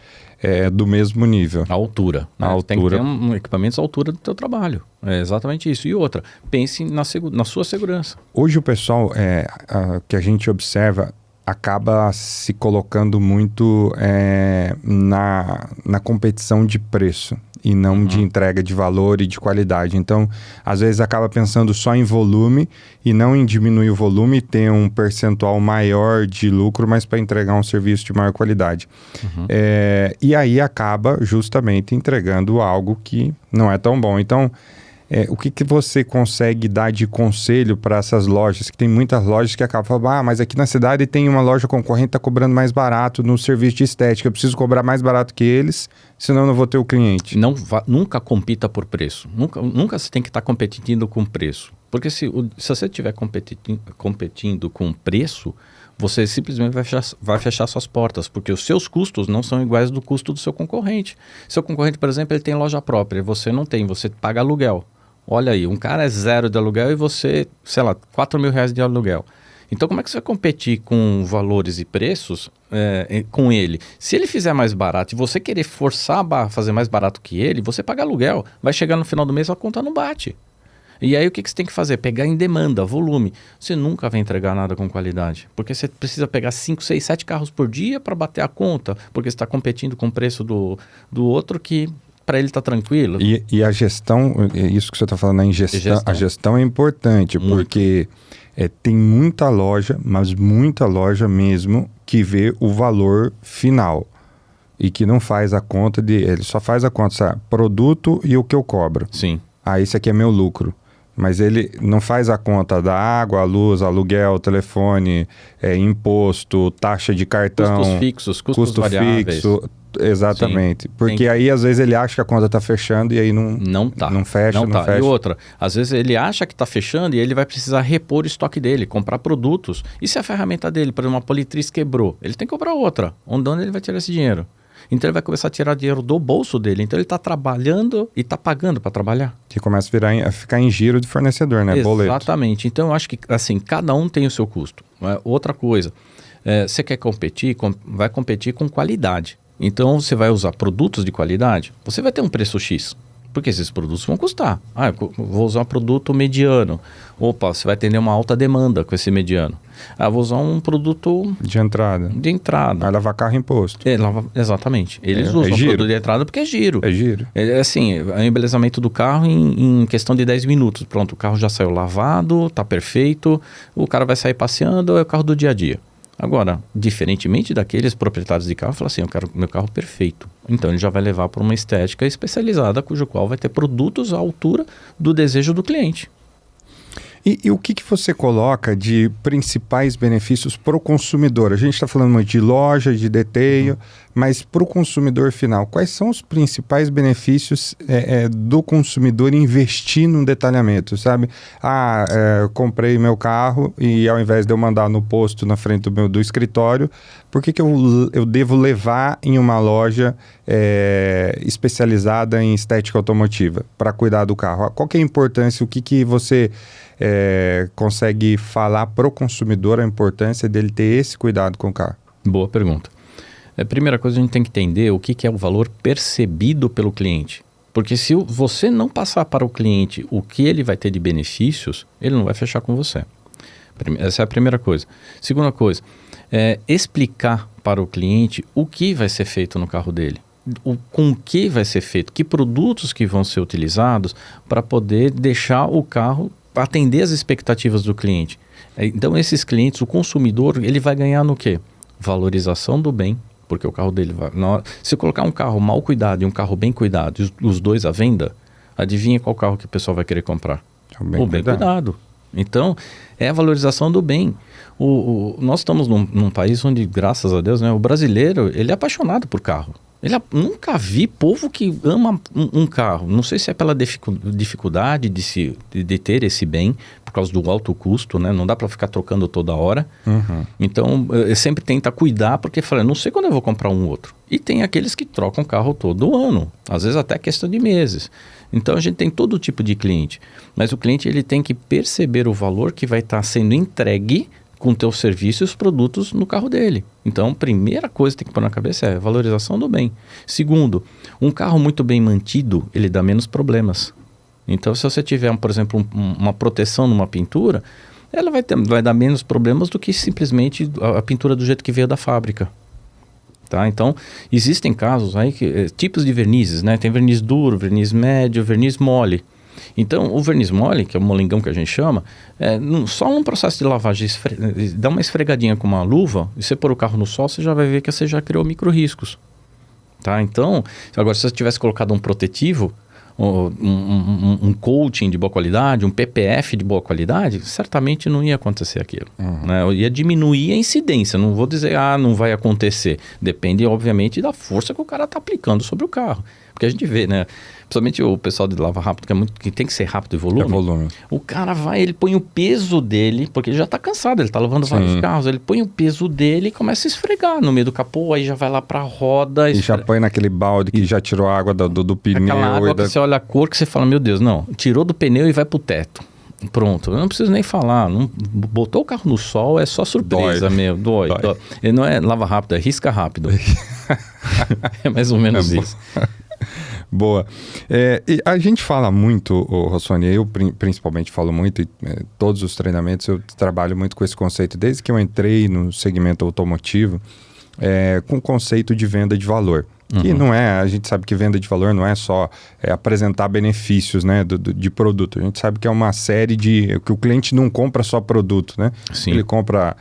do mesmo nível. A altura. Né? Tem que ter equipamentos à altura do teu trabalho. É exatamente isso. E outra, pense na sua segurança. Hoje o pessoal que a gente observa acaba se colocando muito na competição de preço e não de entrega de valor e de qualidade. Então, às vezes acaba pensando só em volume e não em diminuir o volume e ter um percentual maior de lucro, mas para entregar um serviço de maior qualidade. E aí acaba justamente entregando algo que não é tão bom. Então, o que você consegue dar de conselho para essas lojas? Que tem muitas lojas que acabam falando, mas aqui na cidade tem uma loja concorrente que está cobrando mais barato no serviço de estética. Eu preciso cobrar mais barato que eles, senão eu não vou ter o cliente. Nunca compita por preço. Nunca você tem que estar competindo com preço. Porque se você estiver competindo com preço, você simplesmente vai fechar suas portas, porque os seus custos não são iguais do custo do seu concorrente. Seu concorrente, por exemplo, ele tem loja própria, você não tem, você paga aluguel. Olha aí, um cara é 0 de aluguel e você, sei lá, R$4.000 de aluguel. Então, como é que você vai competir com valores e preços com ele? Se ele fizer mais barato e você querer forçar a fazer mais barato que ele, você paga aluguel. Vai chegar no final do mês, a conta não bate. E aí, o que você tem que fazer? Pegar em demanda, volume. Você nunca vai entregar nada com qualidade. Porque você precisa pegar 5, 6, 7 carros por dia para bater a conta. Porque você está competindo com o preço do outro que... para ele estar tranquilo. E a gestão, isso que você está falando, a gestão é importante, muito. Porque tem muita loja, mas muita loja mesmo, que vê o valor final e que não faz a conta ele só faz a conta, sabe? Produto e o que eu cobro. Sim. Esse aqui é meu lucro. Mas ele não faz a conta da água, a luz, aluguel, telefone, imposto, taxa de cartão. Custos fixos, custos variáveis. Fixo, exatamente. Sim, porque aí às vezes ele acha que a conta está fechando e aí não fecha. E outra, às vezes ele acha que está fechando e ele vai precisar repor o estoque dele, comprar produtos. E se a ferramenta dele, por exemplo, uma politriz quebrou, ele tem que comprar outra. Onde ele vai tirar esse dinheiro? Então ele vai começar a tirar dinheiro do bolso dele. Então ele está trabalhando e está pagando para trabalhar. Que começa a ficar em giro de fornecedor, né? Boleto. Exatamente. Então eu acho que assim, cada um tem o seu custo. Outra coisa, você quer competir, vai competir com qualidade. Então você vai usar produtos de qualidade, você vai ter um preço X. Porque esses produtos vão custar. Eu vou usar um produto mediano. Opa, você vai atender uma alta demanda com esse mediano. Vou usar um produto... De entrada. Vai lavar carro imposto. Exatamente. Eles usam um produto de entrada porque é giro. É giro. Assim, o embelezamento do carro em questão de 10 minutos. Pronto, o carro já saiu lavado, tá perfeito. O cara vai sair passeando, é o carro do dia a dia. Agora, diferentemente daqueles proprietários de carro, fala assim, eu quero meu carro perfeito. Então ele já vai levar para uma estética especializada, cujo qual vai ter produtos à altura do desejo do cliente. E o que você coloca de principais benefícios para o consumidor? A gente está falando muito de loja, de detail, mas para o consumidor final, quais são os principais benefícios do consumidor investir num detalhamento, sabe? Eu comprei meu carro e ao invés de eu mandar no posto na frente do escritório, por que eu devo levar em uma loja especializada em estética automotiva para cuidar do carro? Qual que é a importância, o que você... consegue falar para o consumidor a importância dele ter esse cuidado com o carro? Boa pergunta. A primeira coisa, a gente tem que entender o que é o valor percebido pelo cliente. Porque se você não passar para o cliente o que ele vai ter de benefícios, ele não vai fechar com você. Essa é a primeira coisa. Segunda coisa, explicar para o cliente o que vai ser feito no carro dele. Com que vai ser feito, que produtos que vão ser utilizados para poder deixar o carro atender as expectativas do cliente. Então esses clientes, o consumidor, ele vai ganhar no quê? Valorização do bem, porque o carro dele vai... Se colocar um carro mal cuidado e um carro bem cuidado, os dois à venda, adivinha qual carro que o pessoal vai querer comprar? O bem cuidado. Então, é a valorização do bem. Nós estamos num país onde, graças a Deus, né, o brasileiro, ele é apaixonado por carro. Nunca vi povo que ama um carro. Não sei se é pela dificuldade de ter esse bem, por causa do alto custo, né? Não dá para ficar trocando toda hora. Uhum. Então, eu sempre tento cuidar, porque fala, não sei quando eu vou comprar um outro. E tem aqueles que trocam carro todo ano, às vezes até questão de meses. Então, a gente tem todo tipo de cliente. Mas o cliente ele tem que perceber o valor que vai estar sendo entregue com o teu serviço e os produtos no carro dele. Então, primeira coisa que tem que pôr na cabeça é a valorização do bem. Segundo, um carro muito bem mantido, ele dá menos problemas. Então, se você tiver, por exemplo, uma proteção numa pintura, ela vai dar menos problemas do que simplesmente a pintura do jeito que veio da fábrica. Tá? Então, existem casos aí, tipos de vernizes, né? Tem verniz duro, verniz médio, verniz mole. Então, o verniz mole, que é o molengão que a gente chama, só num processo de lavagem, dá uma esfregadinha com uma luva, e você pôr o carro no sol, você já vai ver que você já criou micro-riscos. Tá? Então, agora se você tivesse colocado um protetivo, um coating de boa qualidade, um PPF de boa qualidade, certamente não ia acontecer aquilo. Uhum. Né? Ia diminuir a incidência, não vou dizer, não vai acontecer. Depende, obviamente, da força que o cara está aplicando sobre o carro. Porque a gente vê, né? Principalmente o pessoal de lava rápido, que tem que ser rápido e volume. O cara ele põe o peso dele, porque ele já está cansado, ele está lavando vários carros, ele põe o peso dele e começa a esfregar no meio do capô, aí já vai lá para a roda. E já põe naquele balde que já tirou a água do pneu. Aquela água que você olha a cor que você fala, meu Deus, não, tirou do pneu e vai pro teto. Pronto, eu não preciso nem falar. Botou o carro no sol, é só surpresa, dói. Ele não é lava rápido, é risca rápido. É mais ou menos isso. Boa. E a gente fala muito, Rossoni, eu principalmente falo muito, todos os treinamentos eu trabalho muito com esse conceito, desde que eu entrei no segmento automotivo, com o conceito de venda de valor. Que não a gente sabe que venda de valor não é só apresentar benefícios, né, de produto. A gente sabe que é uma série que o cliente não compra só produto, né? Sim. Ele compra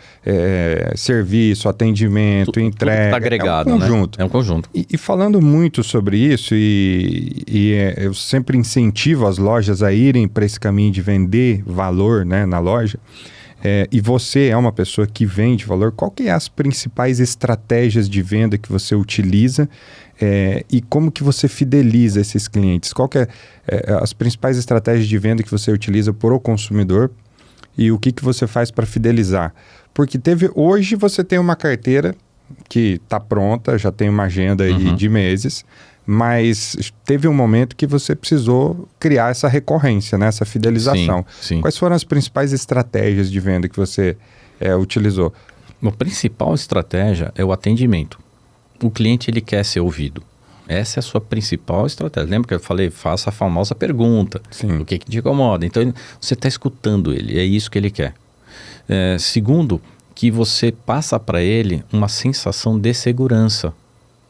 serviço, atendimento, entrega. Tudo tá agregado, é um conjunto. Né? É um conjunto. E falando muito sobre isso, eu sempre incentivo as lojas a irem para esse caminho de vender valor, né, na loja. E você é uma pessoa que vende valor, qual que é as principais estratégias de venda que você utiliza e como que você fideliza esses clientes? Qual que é as principais estratégias de venda que você utiliza para o consumidor e o que você faz para fidelizar? Porque hoje você tem uma carteira que está pronta, já tem uma agenda aí de meses, mas teve um momento que você precisou criar essa recorrência, né? Essa fidelização. Sim. Quais foram as principais estratégias de venda que você utilizou? A principal estratégia é o atendimento. O cliente ele quer ser ouvido. Essa é a sua principal estratégia. Lembra que eu falei, faça a famosa pergunta. Sim. O que te incomoda? Então, você está escutando ele, é isso que ele quer. Segundo, que você passa para ele uma sensação de segurança.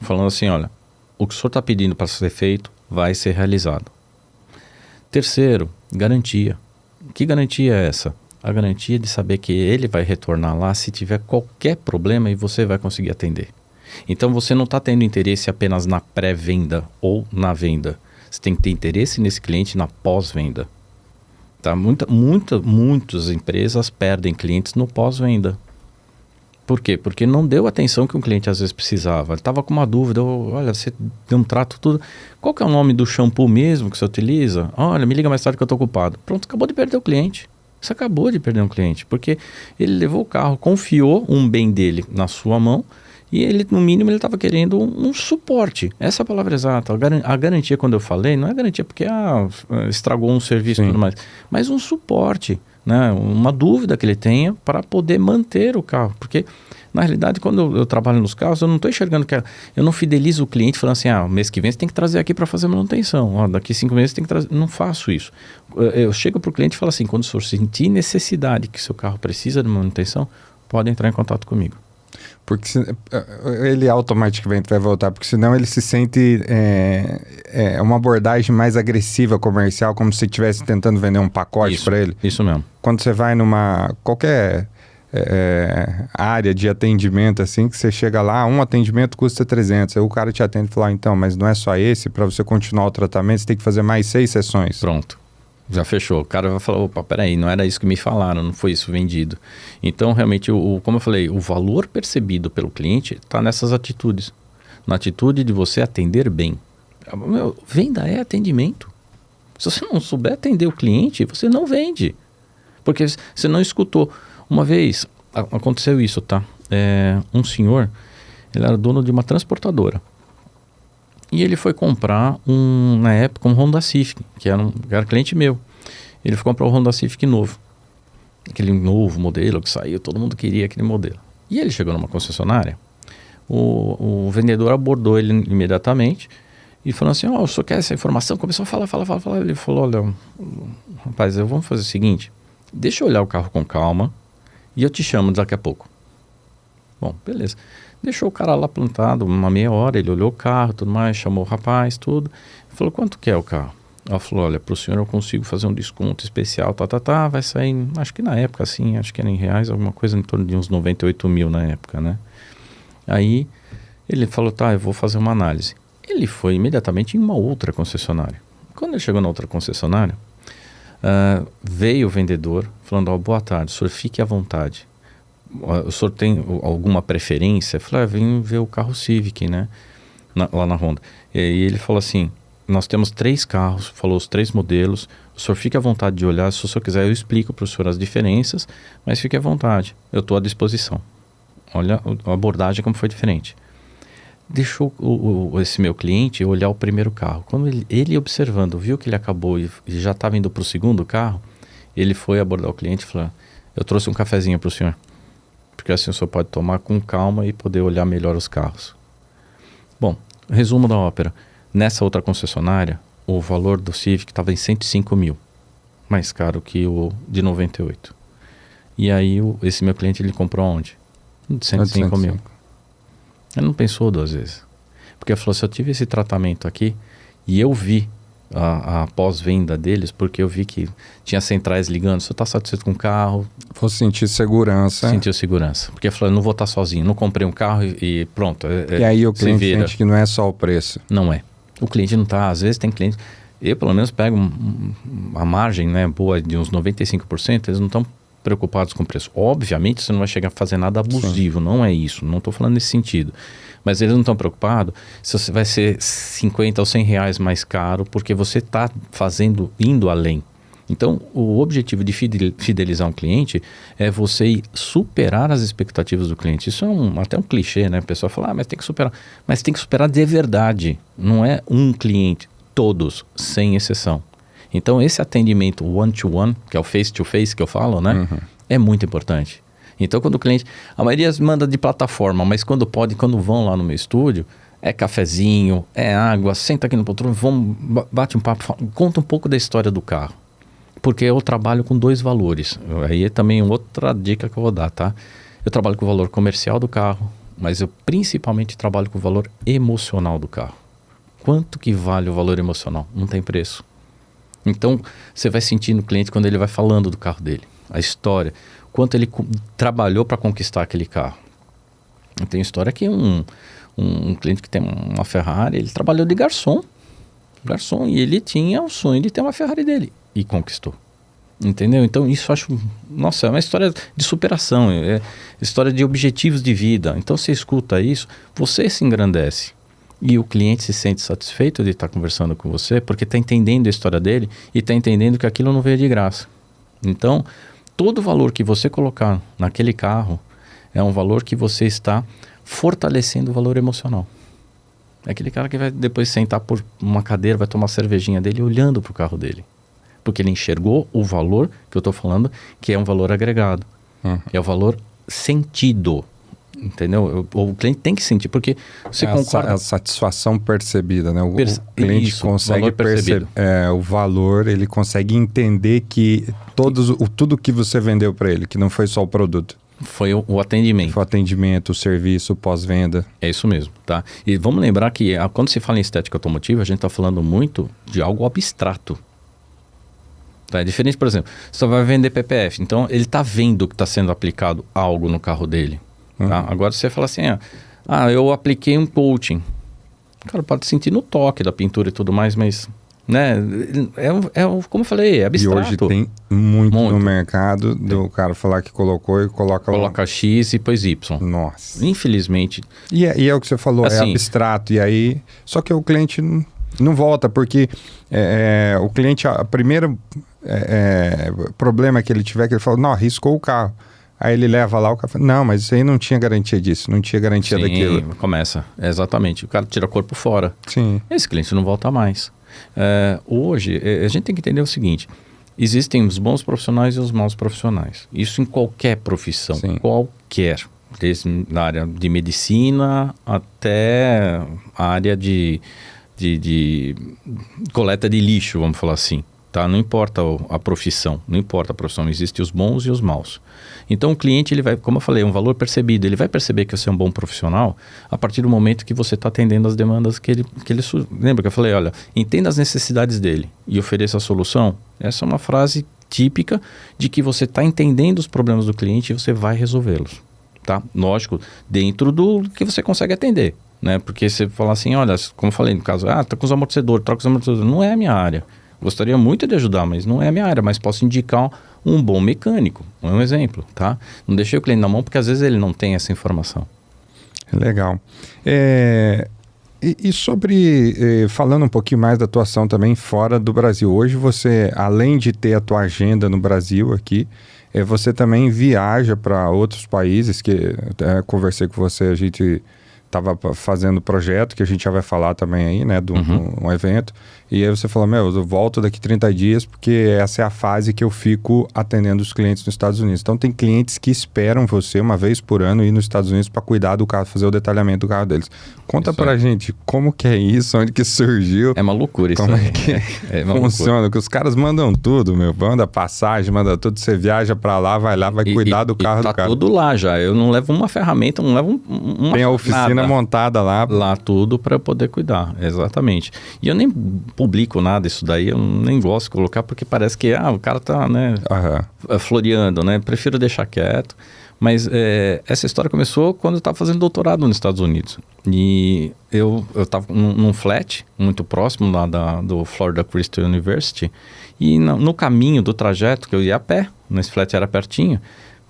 Falando assim, olha, o que o senhor está pedindo para ser feito vai ser realizado. Terceiro, garantia. Que garantia é essa? A garantia de saber que ele vai retornar lá se tiver qualquer problema e você vai conseguir atender. Então você não está tendo interesse apenas na pré-venda ou na venda. Você tem que ter interesse nesse cliente na pós-venda. Tá? Muitas empresas perdem clientes no pós-venda. Por quê? Porque não deu a atenção que um cliente às vezes precisava. Ele estava com uma dúvida, olha, você deu um trato, tudo. Qual que é o nome do shampoo mesmo que você utiliza? Olha, me liga mais tarde que eu estou ocupado. Pronto, acabou de perder o cliente. Você acabou de perder um cliente, porque ele levou o carro, confiou um bem dele na sua mão e ele, no mínimo, ele estava querendo um suporte. Essa é a palavra exata. A garantia, quando eu falei, não é garantia porque estragou um serviço e tudo mais, mas um suporte. Né, uma dúvida que ele tenha para poder manter o carro, porque na realidade quando eu trabalho nos carros eu não estou enxergando eu não fidelizo o cliente falando assim, mês que vem você tem que trazer aqui para fazer manutenção, daqui 5 meses você tem que trazer, não faço isso. Eu chego para o cliente e falo assim, quando o senhor sentir necessidade que seu carro precisa de manutenção, pode entrar em contato comigo. Porque ele automaticamente vai voltar, porque senão ele se sente uma abordagem mais agressiva comercial, como se estivesse tentando vender um pacote para ele. Isso mesmo. Quando você vai numa qualquer área de atendimento, assim, que você chega lá, um atendimento custa 300, aí o cara te atende e fala, então, mas não é só esse, para você continuar o tratamento, você tem que fazer mais 6 sessões. Pronto. Já fechou. O cara vai falar, opa, peraí, não era isso que me falaram, não foi isso vendido. Então, realmente, como eu falei, o valor percebido pelo cliente está nessas atitudes. Na atitude de você atender bem. Venda é atendimento. Se você não souber atender o cliente, você não vende. Porque você não escutou. Uma vez, aconteceu isso, tá? Um senhor, ele era dono de uma transportadora. E ele foi comprar, na época, um Honda Civic, que era cliente meu. Ele foi comprar um Honda Civic novo. Aquele novo modelo que saiu, todo mundo queria aquele modelo. E ele chegou numa concessionária, o vendedor abordou ele imediatamente e falou assim, o senhor quer essa informação? Começou a falar. Ele falou, olha, rapaz, vamos fazer o seguinte, deixa eu olhar o carro com calma e eu te chamo daqui a pouco. Bom, beleza. Deixou o cara lá plantado uma meia hora, ele olhou o carro, tudo mais, chamou o rapaz, tudo. Falou, quanto que é o carro? Ela falou, olha, para o senhor eu consigo fazer um desconto especial, vai sair, acho que na época assim, acho que era em reais, alguma coisa em torno de uns 98 mil na época, né? Aí ele falou, eu vou fazer uma análise. Ele foi imediatamente em uma outra concessionária. Quando ele chegou na outra concessionária, veio o vendedor falando, boa tarde, o senhor fique à vontade. O senhor tem alguma preferência? Eu falei, vim ver o carro Civic, né? Lá na Honda. E ele falou assim, nós temos 3 carros, falou os 3 modelos, o senhor fique à vontade de olhar, se o senhor quiser eu explico para o senhor as diferenças, mas fique à vontade, eu estou à disposição. Olha a abordagem como foi diferente. Deixou esse meu cliente olhar o primeiro carro. Quando ele observando, viu que ele acabou e já estava indo para o segundo carro, ele foi abordar o cliente e falou, eu trouxe um cafezinho para o senhor. Porque assim o senhor pode tomar com calma e poder olhar melhor os carros. Bom, resumo da ópera. Nessa outra concessionária, o valor do Civic estava em 105 mil. Mais caro que o de 98. E aí esse meu cliente ele comprou onde? De 105 mil. Ele não pensou 2 vezes. Porque ele falou, se eu tive esse tratamento aqui e eu vi a pós-venda deles, porque eu vi que tinha centrais ligando, se eu está satisfeito com o carro... Vou sentir segurança. Sentiu segurança. Porque eu falei, não vou estar sozinho, não comprei um carro e pronto. E aí o cliente sente que não é só o preço. Não é. O cliente não está, às vezes tem cliente... Eu pelo menos pego a margem, né, boa de uns 95%, eles não estão preocupados com o preço. Obviamente você não vai chegar a fazer nada abusivo, não é isso, não estou falando nesse sentido. Mas eles não estão preocupados se você vai ser 50 ou 100 reais mais caro, porque você está indo além. Então, o objetivo de fidelizar um cliente é você superar as expectativas do cliente. Isso é até um clichê, né? A pessoa fala, mas tem que superar. Mas tem que superar de verdade. Não é um cliente, todos, sem exceção. Então, esse atendimento one-to-one, que é o face-to-face que eu falo, né? É muito importante. Então, quando o cliente... A maioria manda de plataforma, mas quando vão lá no meu estúdio, é cafezinho, é água, senta aqui no poltrona, bate um papo, conta um pouco da história do carro. Porque eu trabalho com 2 valores. Aí é também outra dica que eu vou dar, tá? Eu trabalho com o valor comercial do carro, mas eu principalmente trabalho com o valor emocional do carro. Quanto que vale o valor emocional? Não tem preço. Então, você vai sentir no cliente quando ele vai falando do carro dele, a história, quanto ele trabalhou para conquistar aquele carro. Tem história que um cliente que tem uma Ferrari, ele trabalhou de garçom, e ele tinha o sonho de ter uma Ferrari dele, e conquistou. Entendeu? Então, isso eu acho... Nossa, é uma história de superação, é história de objetivos de vida. Então, você escuta isso, você se engrandece. E o cliente se sente satisfeito de estar conversando com você, porque está entendendo a história dele e está entendendo que aquilo não veio de graça. Então, todo valor que você colocar naquele carro é um valor que você está fortalecendo o valor emocional. É aquele cara que vai depois sentar por uma cadeira, vai tomar a cervejinha dele olhando para o carro dele. Porque ele enxergou o valor que eu estou falando, que é um valor agregado. É o valor sentido. Entendeu? O cliente tem que sentir, porque você concorda... É a satisfação percebida, né? O cliente consegue perceber o valor, ele consegue entender que tudo que você vendeu para ele, que não foi só o produto. Foi o atendimento. Foi o atendimento, o serviço, o pós-venda. É isso mesmo, tá? E vamos lembrar que quando se fala em estética automotiva, a gente está falando muito de algo abstrato. Tá? É diferente, por exemplo, você vai vender PPF, então ele está vendo que está sendo aplicado algo no carro dele. Tá? Agora você fala assim, eu apliquei um coating. O cara pode sentir no toque da pintura e tudo mais, mas né? Como eu falei, é abstrato. E hoje tem muito no mercado do cara falar que colocou e coloca X e depois Y. Nossa. Infelizmente. E é o que você falou, assim, é abstrato. E aí, só que o cliente não volta, porque o cliente, a primeira problema que ele tiver, que ele fala, não, arriscou o carro. Aí ele leva lá, o cara fala, não, mas isso aí não tinha garantia disso, não tinha garantia daquilo. Começa, exatamente. O cara tira corpo fora. Sim. Esse cliente não volta mais. Hoje, a gente tem que entender o seguinte, existem os bons profissionais e os maus profissionais. Isso em qualquer profissão, Sim. qualquer. Desde na área de medicina até a área de coleta de lixo, vamos falar assim. Tá? Não importa a profissão, existem os bons e os maus. Então o cliente, ele vai, como eu falei, é um valor percebido, ele vai perceber que você é um bom profissional a partir do momento que você está atendendo as demandas que ele lembra que eu falei, olha, entenda as necessidades dele e ofereça a solução. Essa é uma frase típica de que você está entendendo os problemas do cliente e você vai resolvê-los, tá? Lógico, dentro do que você consegue atender, né? Porque você fala assim, olha, como eu falei no caso, tá com os amortecedores, troca os amortecedores, não é a minha área. Gostaria muito de ajudar, mas não é a minha área, mas posso indicar um bom mecânico, um exemplo, tá? Não deixei o cliente na mão porque às vezes ele não tem essa informação. Legal. E sobre, falando um pouquinho mais da atuação também fora do Brasil, hoje você, além de ter a tua agenda no Brasil aqui, você também viaja para outros países, que conversei com você, a gente estava fazendo projeto, que a gente já vai falar também aí, né, de um evento, e aí você falou, eu volto daqui 30 dias, porque essa é a fase que eu fico atendendo os clientes nos Estados Unidos. Então tem clientes que esperam você uma vez por ano ir nos Estados Unidos para cuidar do carro, fazer o detalhamento do carro deles. Conta pra gente, como que é isso, onde que surgiu? É uma loucura isso. Como é que funciona? Porque os caras mandam tudo, manda passagem, manda tudo, você viaja para lá, vai cuidar do carro do cara. Tá tudo lá já, eu não levo uma ferramenta, não levo uma Tem a oficina montada lá. Lá tudo para eu poder cuidar, exatamente. E eu nem publico nada isso daí, eu nem gosto de colocar porque parece que o cara tá, né, floreando, né? Prefiro deixar quieto. Mas essa história começou quando eu estava fazendo doutorado nos Estados Unidos. E eu estava num flat muito próximo lá do Florida Christian University. E no caminho do trajeto, que eu ia a pé, nesse flat era pertinho,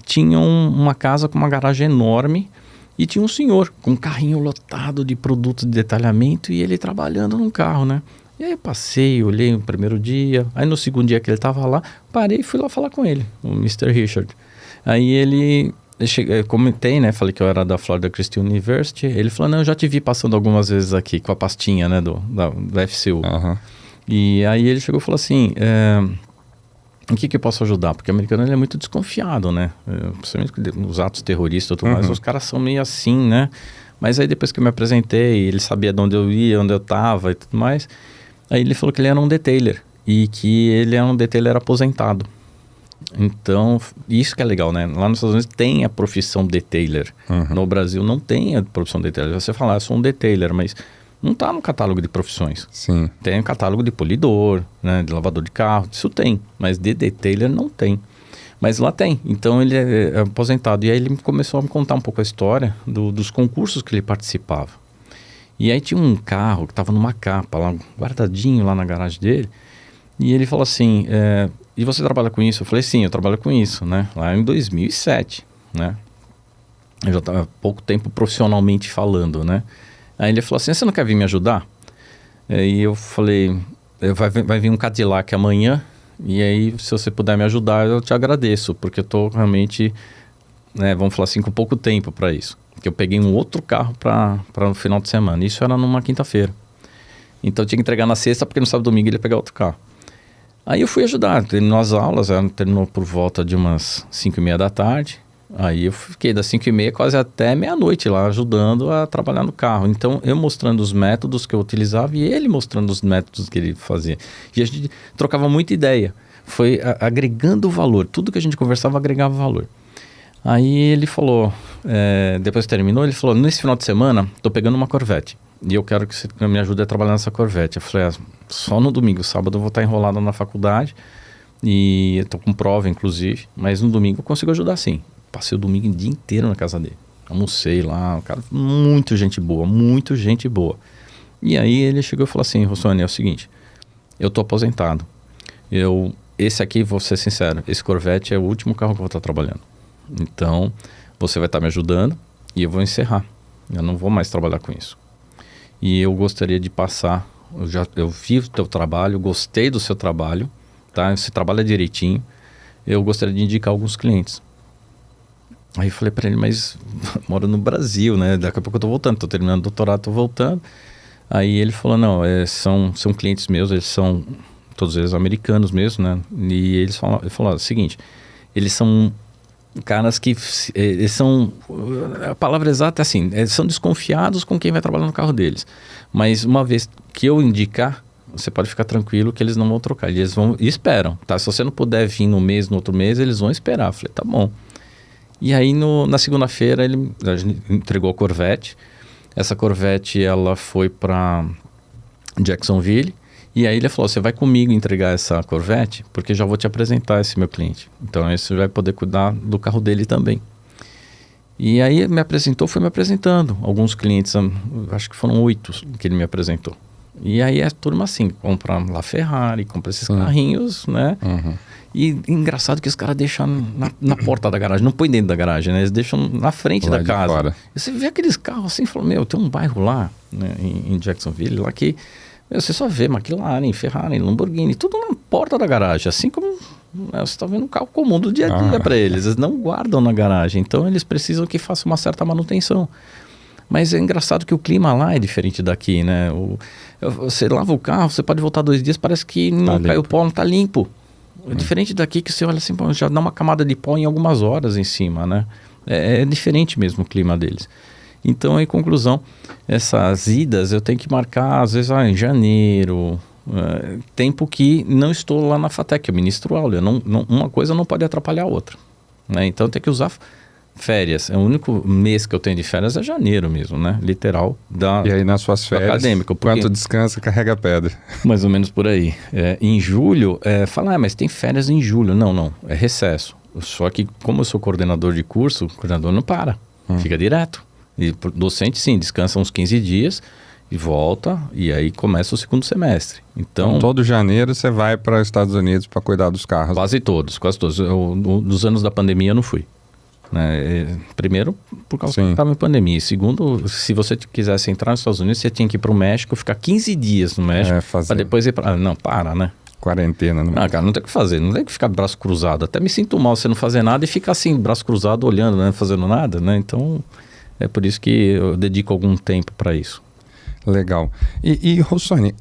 tinha uma casa com uma garagem enorme. E tinha um senhor com um carrinho lotado de produtos de detalhamento e ele trabalhando num carro, né? E aí eu passei, olhei no primeiro dia, aí no segundo dia que ele estava lá, parei e fui lá falar com ele, o Mr. Richard. Aí eu comentei, né? Falei que eu era da Florida Christian University. Ele falou, não, eu já te vi passando algumas vezes aqui com a pastinha, né? Da FCU. E aí ele chegou e falou assim... Em que eu posso ajudar? Porque o americano ele é muito desconfiado, né? Principalmente os atos terroristas e tudo mais, os caras são meio assim, né? Mas aí depois que eu me apresentei, ele sabia de onde eu ia, onde eu estava e tudo mais. Aí ele falou que ele era um detailer e que ele é um detailer aposentado. Então, isso que é legal, né? Lá nos Estados Unidos tem a profissão detailer. No Brasil não tem a profissão detailer. Você fala, eu sou um detailer, mas... não está no catálogo de profissões. Sim. Tem o catálogo de polidor, né, de lavador de carro, isso tem. Mas de detailer não tem. Mas lá tem. Então ele é aposentado. E aí ele começou a me contar um pouco a história dos concursos que ele participava. E aí tinha um carro que estava numa capa lá, guardadinho lá na garagem dele. E ele falou assim, e você trabalha com isso? Eu falei, sim, eu trabalho com isso, né? Lá em 2007, né? Eu já estava há pouco tempo profissionalmente falando, né? Aí ele falou assim, você não quer vir me ajudar? E eu falei, vai vir um Cadillac amanhã, e aí se você puder me ajudar, eu te agradeço, porque eu estou realmente, né, vamos falar assim, com pouco tempo para isso. Porque eu peguei um outro carro para no final de semana, isso era numa quinta-feira. Então eu tinha que entregar na sexta, porque no sábado e domingo ele ia pegar outro carro. Aí eu fui ajudar, terminou as aulas, terminou por volta de umas 5:30 da tarde. Aí eu fiquei das 5:30 quase até meia-noite lá, ajudando a trabalhar no carro. Então, eu mostrando os métodos que eu utilizava e ele mostrando os métodos que ele fazia. E a gente trocava muita ideia. Foi agregando valor. Tudo que a gente conversava agregava valor. Aí ele falou, depois que terminou, ele falou, nesse final de semana, tô pegando uma Corvette. E eu quero que você me ajude a trabalhar nessa Corvette. Eu falei, só no domingo, sábado eu vou estar enrolado na faculdade. E eu tô com prova, inclusive. Mas no domingo eu consigo ajudar sim. Passei o domingo o dia inteiro na casa dele. Almocei lá, o cara, muito gente boa. E aí ele chegou e falou assim, Rossoni, é o seguinte, eu tô aposentado. Esse aqui, vou ser sincero, esse Corvette é o último carro que eu vou estar trabalhando. Então, você vai estar me ajudando e eu vou encerrar. Eu não vou mais trabalhar com isso. E eu gostaria de passar, eu vi o teu trabalho, gostei do seu trabalho, tá? Você trabalha direitinho. Eu gostaria de indicar alguns clientes. Aí eu falei para ele, mas moro no Brasil, né? Daqui a pouco eu tô voltando, tô terminando o doutorado, tô voltando. Aí ele falou, não, são clientes meus, eles são todos eles americanos mesmo, né? E ele falou o seguinte, eles são caras que, eles são, a palavra exata é assim, eles são desconfiados com quem vai trabalhar no carro deles. Mas uma vez que eu indicar, você pode ficar tranquilo que eles não vão trocar, eles vão e esperam, tá? Se você não puder vir no outro mês, eles vão esperar. Eu falei, tá bom. E aí na segunda-feira a gente entregou a Corvette. Essa Corvette ela foi para Jacksonville e aí ele falou, você vai comigo entregar essa Corvette porque já vou te apresentar esse meu cliente. Então aí você vai poder cuidar do carro dele também. E aí ele me apresentou, foi me apresentando. Alguns clientes, acho que foram 8 que ele me apresentou. E aí a turma assim, compra lá Ferrari, compra esses carrinhos, né? Uhum. E engraçado que os caras deixam na porta da garagem, não põe dentro da garagem, né? Eles deixam na frente da casa. Fora. E você vê aqueles carros assim, fala, tem um bairro lá, né, em Jacksonville, lá que você só vê McLaren, Ferrari, Lamborghini, tudo na porta da garagem, assim como você está vendo um carro comum do dia a dia para eles. Eles não guardam na garagem, então eles precisam que faça uma certa manutenção. Mas é engraçado que o clima lá é diferente daqui, né? Você lava o carro, você pode voltar 2 dias, parece que não caiu pó, não está limpo. É diferente daqui que você olha assim, já dá uma camada de pó em algumas horas em cima, né? É diferente mesmo o clima deles. Então, em conclusão, essas idas eu tenho que marcar, às vezes, em janeiro, tempo que não estou lá na FATEC, eu ministro aula. Uma coisa não pode atrapalhar a outra, né? Então, eu tenho que usar férias. O único mês que eu tenho de férias é janeiro mesmo, né? Literal. E aí nas suas férias, acadêmico, quanto descansa, carrega pedra. Mais ou menos por aí. Em julho, fala, mas tem férias em julho. Não, é recesso. Só que como eu sou coordenador de curso, o coordenador não para, fica direto. E docente sim, descansa uns 15 dias e volta, e aí começa o segundo semestre. Então todo janeiro você vai para os Estados Unidos para cuidar dos carros. Quase todos. Nos anos da pandemia eu não fui. Né? Primeiro, por causa que estava em pandemia. Segundo, se você quisesse entrar nos Estados Unidos, você tinha que ir para o México, ficar 15 dias no México, para depois ir para... Não, para, né? Quarentena. Não, cara, não tem o que fazer, não tem que ficar de braço cruzado. Até me sinto mal você não fazer nada e ficar assim, braço cruzado, olhando, né? Fazendo nada, né? Então, é por isso que eu dedico algum tempo para isso. Legal. E Rossoni,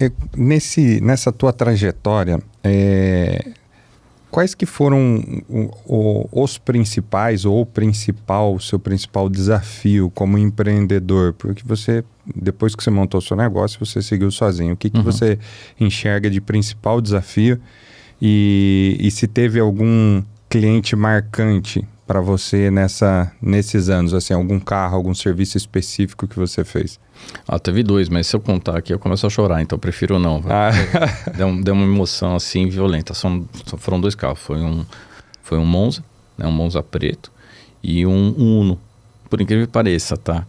nessa tua trajetória, quais que foram os principais ou o seu principal desafio como empreendedor? Porque você, depois que você montou o seu negócio, você seguiu sozinho. O que você enxerga de principal desafio? E se teve algum cliente marcante para você nesses anos? Assim, algum carro, algum serviço específico que você fez? Teve 2, mas se eu contar aqui eu começo a chorar, então eu prefiro não. Deu uma emoção assim violenta. Foram 2 carros, foi um Monza, né, um Monza preto e um Uno, por incrível que pareça, tá?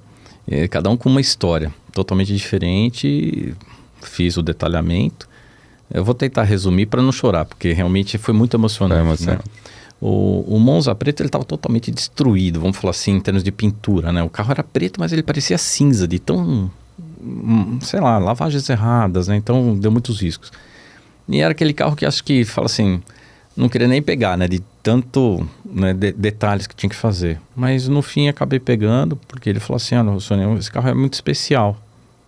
Cada um com uma história totalmente diferente, fiz o detalhamento. Eu vou tentar resumir para não chorar, porque realmente foi muito emocionante. Né? O Monza preto, ele estava totalmente destruído, vamos falar assim, em termos de pintura, né? O carro era preto, mas ele parecia cinza, de tão, sei lá, lavagens erradas, né? Então, deu muitos riscos. E era aquele carro que acho que, fala assim, não queria nem pegar, né? De tanto, né, detalhes que tinha que fazer. Mas, no fim, acabei pegando, porque ele falou assim, olha, Sônia, esse carro é muito especial.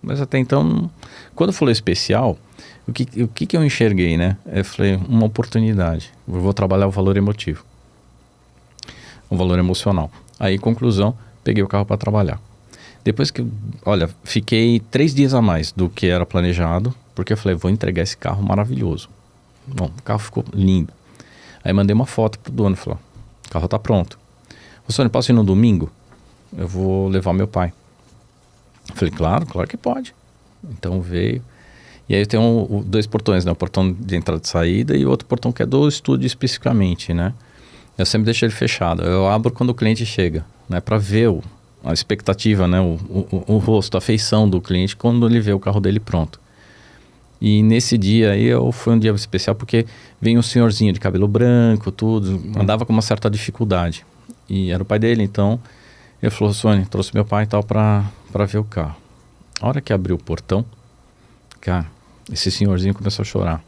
Mas até então, quando eu falei especial... O que eu enxerguei, né? Eu falei, uma oportunidade. Eu vou trabalhar o valor emotivo. O valor emocional. Aí, conclusão, peguei o carro para trabalhar. Depois que, fiquei 3 dias a mais do que era planejado, porque eu falei, vou entregar esse carro maravilhoso. Bom, o carro ficou lindo. Aí mandei uma foto pro dono, falou, o carro tá pronto. Você não posso ir no domingo? Eu vou levar meu pai. Eu falei, claro que pode. Então veio. E aí tem 2 portões, né? O portão de entrada e saída e o outro portão que é do estúdio especificamente, né? Eu sempre deixo ele fechado. Eu abro quando o cliente chega, né? Para ver a expectativa, né? O rosto, a feição do cliente quando ele vê o carro dele pronto. E nesse dia aí foi um dia especial porque veio um senhorzinho de cabelo branco, tudo, andava com uma certa dificuldade. E era o pai dele, então ele falou, Sônia, trouxe meu pai e tal pra ver o carro. A hora que abriu o portão, cara, esse senhorzinho começou a chorar.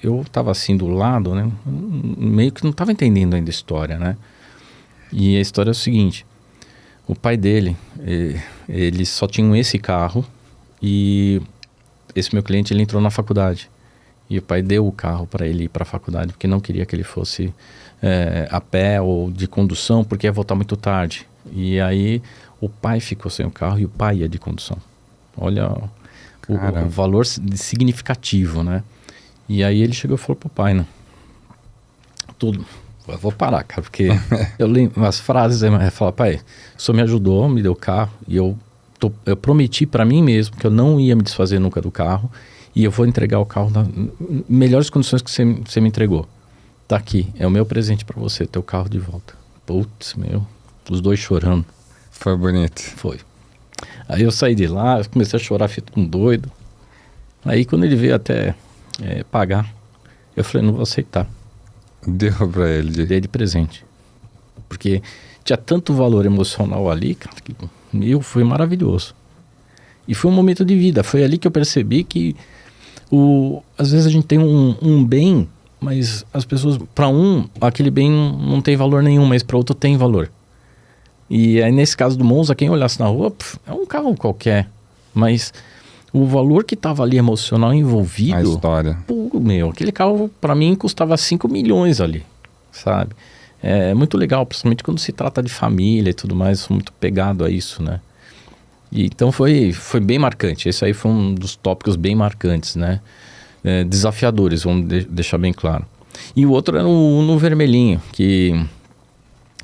Eu tava assim do lado, né, meio que não tava entendendo ainda a história, né. E a história é o seguinte, o pai dele, eles só tinham esse carro e esse meu cliente, ele entrou na faculdade. E o pai deu o carro para ele ir para a faculdade, porque não queria que ele fosse a pé ou de condução, porque ia voltar muito tarde. E aí o pai ficou sem o carro e o pai ia de condução. Olha o valor significativo, né? E aí ele chegou e falou pro pai, né? Tudo. Eu vou parar, cara, porque eu lembro as frases, ele fala, pai, o senhor me ajudou, me deu o carro, e eu prometi para mim mesmo que eu não ia me desfazer nunca do carro, e eu vou entregar o carro nas melhores condições que você me entregou. Tá aqui, é o meu presente para você, teu carro de volta. Putz, os dois chorando. Foi bonito. Foi. Aí eu saí de lá, comecei a chorar, feito um doido. Aí quando ele veio até pagar, eu falei, não vou aceitar. Deu pra ele. Dei de presente. Porque tinha tanto valor emocional ali, cara, que foi maravilhoso. E foi um momento de vida. Foi ali que eu percebi que às vezes a gente tem um bem, mas as pessoas, para aquele bem não tem valor nenhum, mas para outro tem valor. E aí nesse caso do Monza, quem olhasse na rua, é um carro qualquer, mas o valor que estava ali emocional envolvido... A história. Aquele carro para mim custava 5 milhões ali, sabe? É muito legal, principalmente quando se trata de família e tudo mais, sou muito pegado a isso, né? E então foi bem marcante, esse aí foi um dos tópicos bem marcantes, né? Desafiadores, vamos deixar bem claro. E o outro era o Uno vermelhinho, que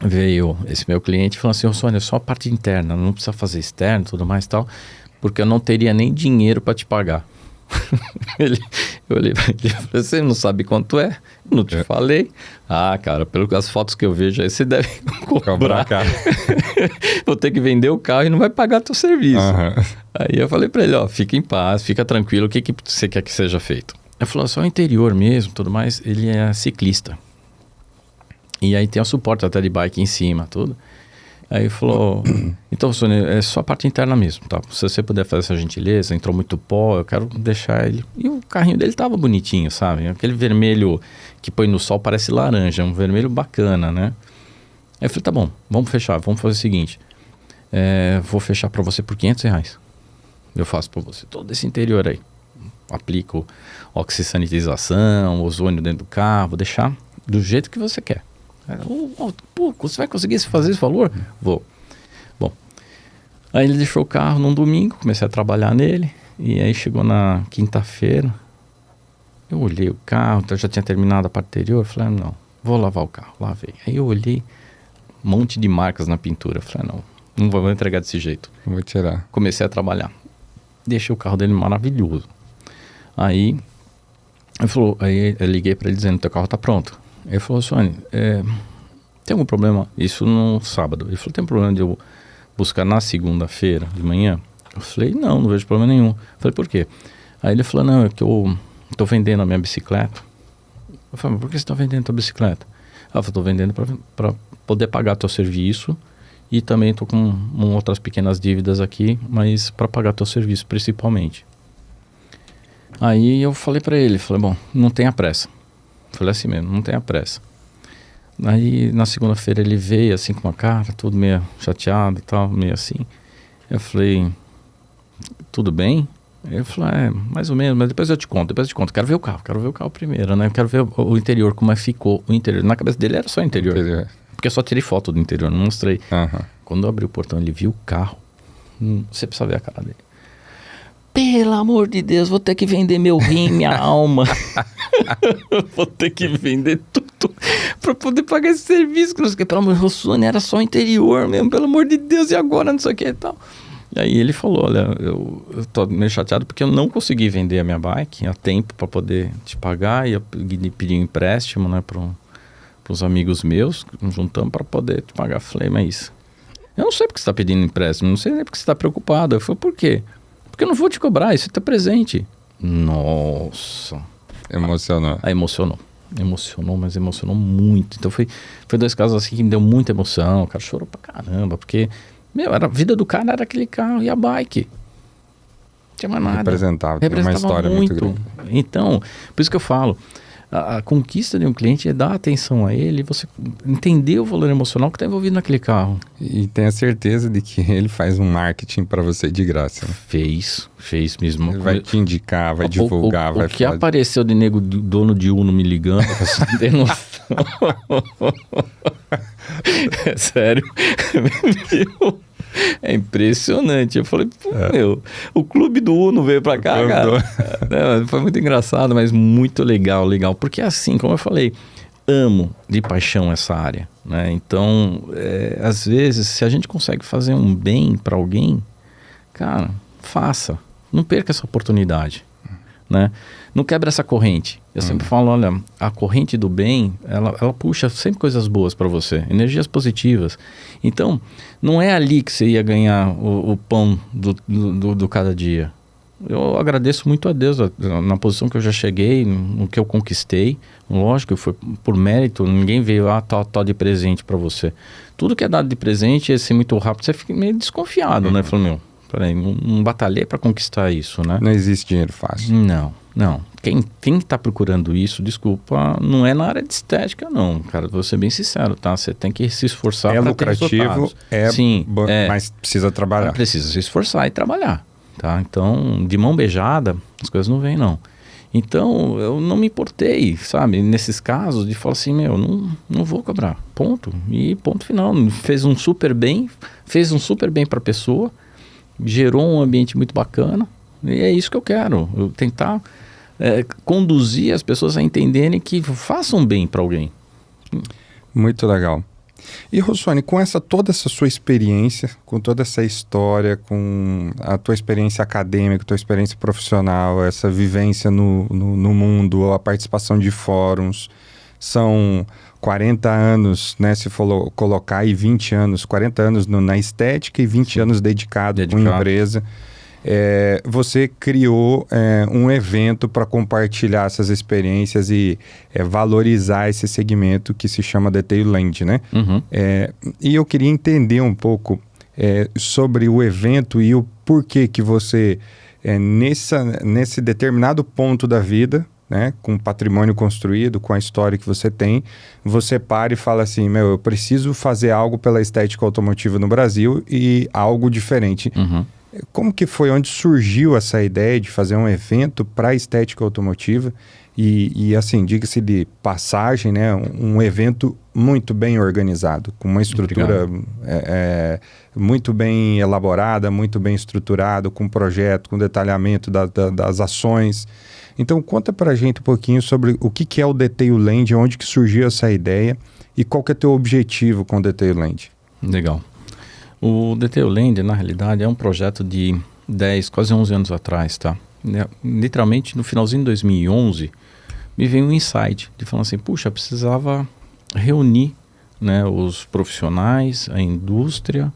veio esse meu cliente falando assim, Sônia, só a parte interna, não precisa fazer externo e tudo mais e tal, porque eu não teria nem dinheiro para te pagar. Eu olhei pra ele e falei, você não sabe quanto é? Não te falei. Ah, cara, pelas fotos que eu vejo aí, você deve cobrar. Vou ter que vender o carro e não vai pagar teu serviço. Aí eu falei pra ele, ó, fica em paz, fica tranquilo, o que você quer que seja feito? Ele falou, só o interior mesmo, tudo mais, ele é ciclista. E aí tem o suporte até de bike em cima, tudo. Aí ele falou, então, Sônia, é só a parte interna mesmo, tá? Se você puder fazer essa gentileza, entrou muito pó, eu quero deixar ele... E o carrinho dele tava bonitinho, sabe? Aquele vermelho que põe no sol parece laranja, um vermelho bacana, né? Aí eu falei, tá bom, vamos fechar, vamos fazer o seguinte, vou fechar pra você por R$500. Eu faço pra você todo esse interior aí. Aplico oxisanitização, ozônio dentro do carro, vou deixar do jeito que você quer. Pô, você vai conseguir fazer esse valor? Vou. Bom, aí ele deixou o carro num domingo, comecei a trabalhar nele, e aí chegou na quinta-feira, eu olhei o carro, eu já tinha terminado a parte anterior, falei, não, vou lavar o carro, lavei. Aí eu olhei, um monte de marcas na pintura, falei, não vou entregar desse jeito. Vou tirar. Comecei a trabalhar. Deixei o carro dele maravilhoso. Aí eu liguei para ele dizendo, teu carro tá pronto. Ele falou, Sônia, tem algum problema? Isso no sábado. Ele falou, tem problema de eu buscar na segunda-feira de manhã? Eu falei, não vejo problema nenhum. Eu falei, por quê? Aí ele falou, não, é que eu tô vendendo a minha bicicleta. Eu falei, mas por que você tá vendendo a tua bicicleta? Eu falei, tô vendendo para poder pagar teu serviço e também tô com outras pequenas dívidas aqui, mas para pagar teu serviço principalmente. Aí eu falei para ele, bom, não tenha pressa. Falei assim mesmo, não tenha pressa. Aí na segunda-feira ele veio assim com uma cara, tudo meio chateado e tal, meio assim. Eu falei, tudo bem? Ele falou, mais ou menos, mas depois eu te conto. Quero ver o carro primeiro, né? Eu quero ver o interior, como ficou o interior. Na cabeça dele era só o interior. Porque eu só tirei foto do interior, não mostrei. Quando eu abri o portão, ele viu o carro. Você precisa ver a cara dele. Pelo amor de Deus, vou ter que vender meu rim, minha alma. Vou ter que vender tudo pra poder pagar esse serviço. Pelo amor de Deus, Sônia, era só o interior mesmo, pelo amor de Deus, e agora, não sei o que e tal. E aí ele falou, olha, eu tô meio chateado porque eu não consegui vender a minha bike a tempo para poder te pagar, e eu pedi um empréstimo, né, pros amigos meus, juntamos para poder te pagar. Eu falei, mas eu não sei porque você tá pedindo empréstimo, não sei nem porque você tá preocupado. Eu falei, por quê? Porque eu não vou te cobrar, isso está presente. Nossa. Emocionou. Aí emocionou, mas emocionou muito. Então foi 2 casos assim que me deu muita emoção. O cara chorou pra caramba, porque, a vida do cara era aquele carro e a bike. Não tinha mais nada. Representava uma história muito grande. Então, por isso que eu falo, a conquista de um cliente é dar atenção a ele, você entender o valor emocional que está envolvido naquele carro. E tenha certeza de que ele faz um marketing para você de graça. Né? Fez mesmo. Ele vai te indicar, vai divulgar, vai falar. O que apareceu de nego dono de Uno me ligando, você não tem noção. É sério. É impressionante. Eu falei, o clube do Uno veio pra cá, cara. Foi muito engraçado, mas muito legal. Porque assim, como eu falei, amo de paixão essa área, né? Então, às vezes, se a gente consegue fazer um bem pra alguém, cara, faça. Não perca essa oportunidade, né? Não quebra essa corrente. Eu sempre falo, olha, a corrente do bem, ela puxa sempre coisas boas para você, energias positivas. Então, não é ali que você ia ganhar o pão do cada dia. Eu agradeço muito a Deus na posição que eu já cheguei, no que eu conquistei. Lógico, foi por mérito, ninguém veio, tá de presente para você. Tudo que é dado de presente, assim, muito rápido, você fica meio desconfiado, né? Falei, peraí, não batalhei para conquistar isso, né? Não existe dinheiro fácil. Não. Quem está procurando isso, desculpa, não é na área de estética, não, cara. Vou ser bem sincero, tá? Você tem que se esforçar para ter resultados. Sim, mas precisa trabalhar. Precisa se esforçar e trabalhar, tá? Então, de mão beijada, as coisas não vêm, não. Então, eu não me importei, sabe? Nesses casos, de falar assim, não vou cobrar, ponto. E ponto final. Fez um super bem para a pessoa, gerou um ambiente muito bacana. E é isso que eu quero. Eu tentar conduzir as pessoas a entenderem que façam bem para alguém. Muito legal. E, Rossoni, com toda essa sua experiência, com toda essa história, com a tua experiência acadêmica, tua experiência profissional, essa vivência no mundo, a participação de fóruns, são 40 anos, né, se for colocar aí 20 anos, 40 anos na estética e 20 anos dedicado com empresa. Você criou um evento para compartilhar essas experiências e valorizar esse segmento que se chama Detailand, né? E eu queria entender um pouco sobre o evento e o porquê que você, nesse determinado ponto da vida, né, com o patrimônio construído, com a história que você tem, você para e fala assim, eu preciso fazer algo pela estética automotiva no Brasil e algo diferente. Como que foi, onde surgiu essa ideia de fazer um evento para a estética automotiva e assim, diga-se de passagem, né, um evento muito bem organizado, com uma estrutura muito bem elaborada, muito bem estruturado, com projeto, com detalhamento das ações. Então, conta pra gente um pouquinho sobre o que é o Detailand, onde que surgiu essa ideia e qual que é o teu objetivo com o Detailand. Legal. O Detailand, na realidade, é um projeto de 10, quase 11 anos atrás, tá? Literalmente, no finalzinho de 2011, me veio um insight de falar assim, puxa, precisava reunir, né, os profissionais, a indústria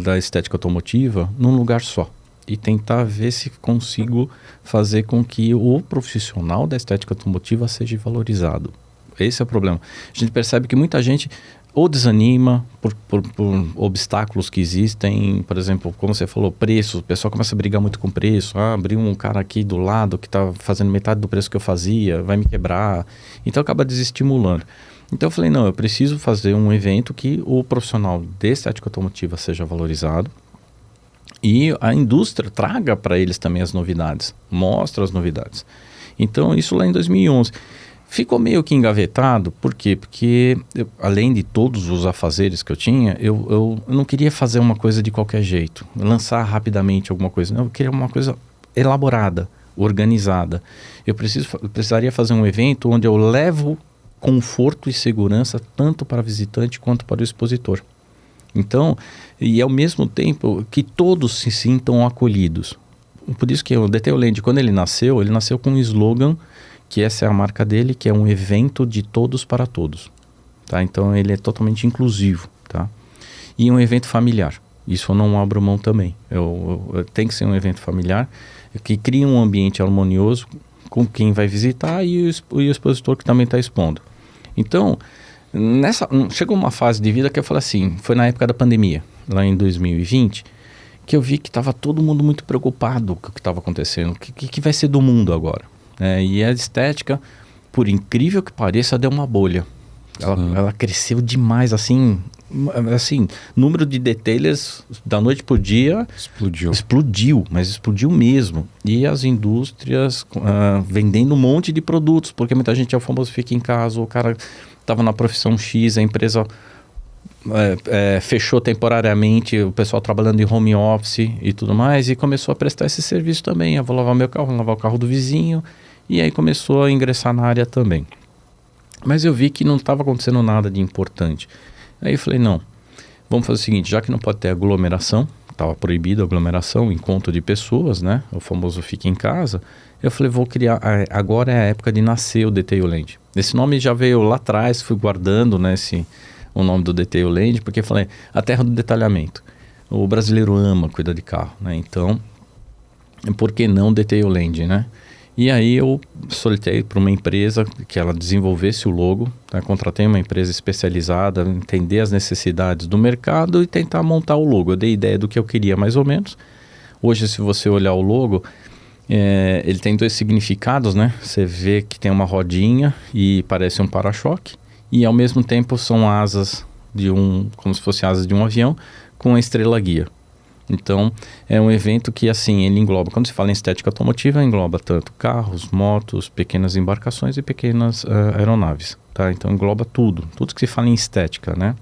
da estética automotiva num lugar só. E tentar ver se consigo fazer com que o profissional da estética automotiva seja valorizado. Esse é o problema. A gente percebe que muita gente ou desanima por obstáculos que existem, por exemplo, como você falou, preço, o pessoal começa a brigar muito com preço, abriu um cara aqui do lado que está fazendo metade do preço que eu fazia, vai me quebrar, então acaba desestimulando. Então eu falei, eu preciso fazer um evento que o profissional de estética automotiva seja valorizado e a indústria traga para eles também as novidades, mostra as novidades. Então isso lá em 2011. Ficou meio que engavetado, por quê? Porque além de todos os afazeres que eu tinha, eu não queria fazer uma coisa de qualquer jeito, lançar rapidamente alguma coisa. Não, eu queria uma coisa elaborada, organizada. Eu precisaria fazer um evento onde eu levo conforto e segurança tanto para o visitante quanto para o expositor. Então, e ao mesmo tempo que todos se sintam acolhidos. Por isso que o Detailand, quando ele nasceu com um slogan, que essa é a marca dele, que é um evento de todos para todos, tá? Então ele é totalmente inclusivo, tá? E um evento familiar. Isso eu não abro mão também. Tem que ser um evento familiar que cria um ambiente harmonioso com quem vai visitar e o expositor que também está expondo. Então, chegou uma fase de vida que eu falei assim, foi na época da pandemia, lá em 2020, que eu vi que estava todo mundo muito preocupado com o que estava acontecendo. O que vai ser do mundo agora? E a estética, por incrível que pareça, deu uma bolha. Ela cresceu demais, assim, número de detailers da noite pro dia explodiu, mas explodiu mesmo. E as indústrias vendendo um monte de produtos, porque muita gente é o famoso fica em casa, o cara estava na profissão X, a empresa fechou temporariamente, o pessoal trabalhando em home office e tudo mais, e começou a prestar esse serviço também. Eu vou lavar meu carro, vou lavar o carro do vizinho, e aí começou a ingressar na área também. Mas eu vi que não estava acontecendo nada de importante. Aí eu falei, não, vamos fazer o seguinte, já que não pode ter aglomeração, estava proibido a aglomeração, encontro de pessoas, né? O famoso fica em casa. Eu falei, vou criar, agora é a época de nascer o Detailand. Esse nome já veio lá atrás, fui guardando, né, o nome do Detailand, porque eu falei, a terra do detalhamento. O brasileiro ama cuidar de carro, né? Então, por que não Detailand, né? E aí eu solicitei para uma empresa que ela desenvolvesse o logo, tá? Contratei uma empresa especializada, entender as necessidades do mercado e tentar montar o logo. Eu dei ideia do que eu queria mais ou menos. Hoje, se você olhar o logo, ele tem 2 significados, né? Você vê que tem uma rodinha e parece um para-choque, e ao mesmo tempo são asas como se fosse asas de um avião com a estrela guia. Então, é um evento que, assim, ele engloba, quando se fala em estética automotiva, engloba tanto carros, motos, pequenas embarcações e pequenas aeronaves, tá? Então, engloba tudo que se fala em estética, né?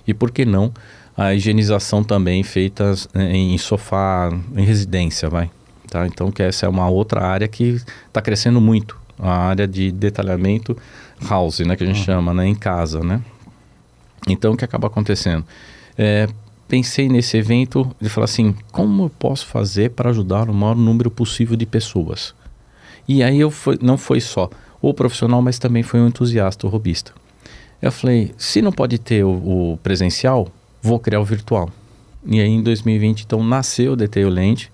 E por que não a higienização também feita em sofá, em residência, tá? Então, que essa é uma outra área que está crescendo muito, a área de detalhamento house, né? Que a gente chama, né? Em casa, né? Então, o que acaba acontecendo? Pensei nesse evento e falei assim, como eu posso fazer para ajudar o maior número possível de pessoas? E aí não foi só o profissional, mas também foi um entusiasta, o hobbyista. Eu falei, se não pode ter o presencial, vou criar o virtual. E aí em 2020, então, nasceu o Detailand,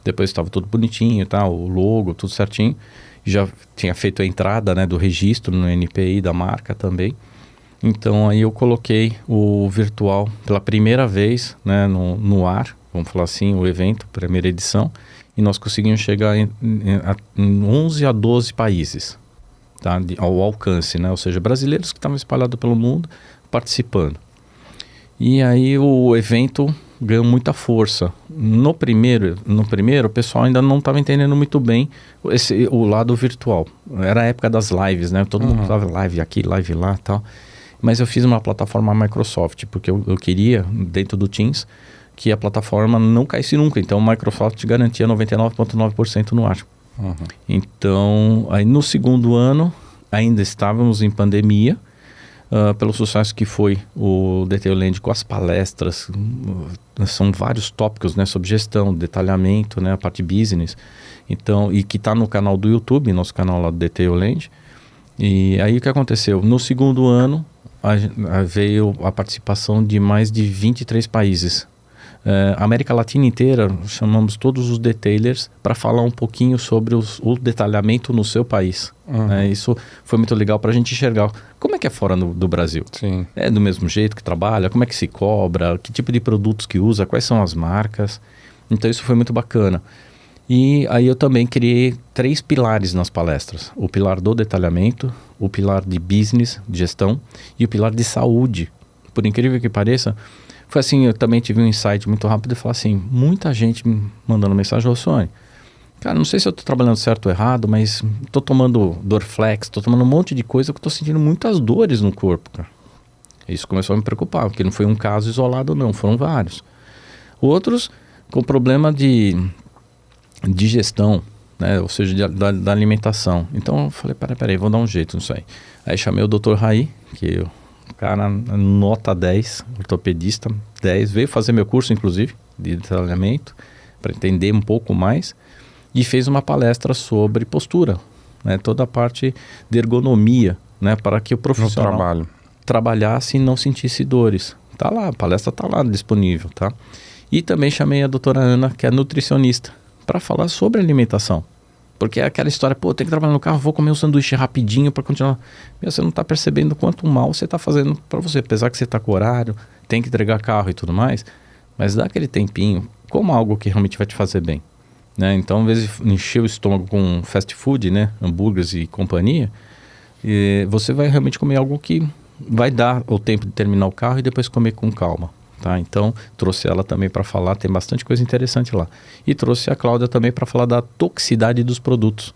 depois estava tudo bonitinho, tá? O logo, tudo certinho. Já tinha feito a entrada, né, do registro no NPI da marca também. Então, aí eu coloquei o virtual pela primeira vez, né, no ar, vamos falar assim, o evento, primeira edição, e nós conseguimos chegar em 11 a 12 países, tá, ao alcance, né, ou seja, brasileiros que estavam espalhados pelo mundo participando. E aí o evento ganhou muita força. No primeiro o pessoal ainda não estava entendendo muito bem o lado virtual. Era a época das lives, né, todo mundo estava live aqui, live lá e tal. Mas eu fiz uma plataforma Microsoft, porque eu queria, dentro do Teams, que a plataforma não caísse nunca. Então, a Microsoft garantia 99,9% no ar. Então, aí no segundo ano, ainda estávamos em pandemia, pelo sucesso que foi o Detailand com as palestras. São vários tópicos, né, sobre gestão, detalhamento, né, a parte business. Então, e que está no canal do YouTube, nosso canal lá do Detailand. E aí o que aconteceu? No segundo ano, veio a participação de mais de 23 países. A América Latina inteira, chamamos todos os detailers para falar um pouquinho sobre o detalhamento no seu país. Isso foi muito legal para a gente enxergar como é que é fora do Brasil. Sim. É do mesmo jeito que trabalha, como é que se cobra, que tipo de produtos que usa, quais são as marcas. Então isso foi muito bacana. E aí eu também criei 3 pilares nas palestras. O pilar do detalhamento, o pilar de business, de gestão, e o pilar de saúde. Por incrível que pareça, foi assim, eu também tive um insight muito rápido e falei assim, muita gente me mandando mensagem, ô Sônia, cara, não sei se eu tô trabalhando certo ou errado, mas tô tomando Dorflex, tô tomando um monte de coisa que eu tô sentindo muitas dores no corpo, cara. Isso começou a me preocupar, porque não foi um caso isolado não, foram vários. Outros com problema de digestão, né? Ou seja, da alimentação. Então eu falei, peraí, vou dar um jeito nisso aí. Aí chamei o Dr. Raí, que o cara nota 10, ortopedista, 10, veio fazer meu curso, inclusive, de detalhamento, para entender um pouco mais, e fez uma palestra sobre postura, né? Toda a parte de ergonomia, né? Para que o profissional trabalhasse e não sentisse dores. Tá lá, a palestra tá lá disponível, tá? E também chamei a doutora Ana, que é nutricionista, para falar sobre alimentação. Porque é aquela história, pô, tem que trabalhar no carro, vou comer um sanduíche rapidinho para continuar. Você não tá percebendo quanto mal você tá fazendo para você, apesar que você tá com horário, tem que entregar carro e tudo mais, mas dá aquele tempinho como algo que realmente vai te fazer bem, né? Então, às vezes, encher o estômago com fast food, né, hambúrgueres e companhia, e você vai realmente comer algo que vai dar o tempo de terminar o carro e depois comer com calma, tá? Então, trouxe ela também para falar, tem bastante coisa interessante lá. E trouxe a Cláudia também para falar da toxicidade dos produtos.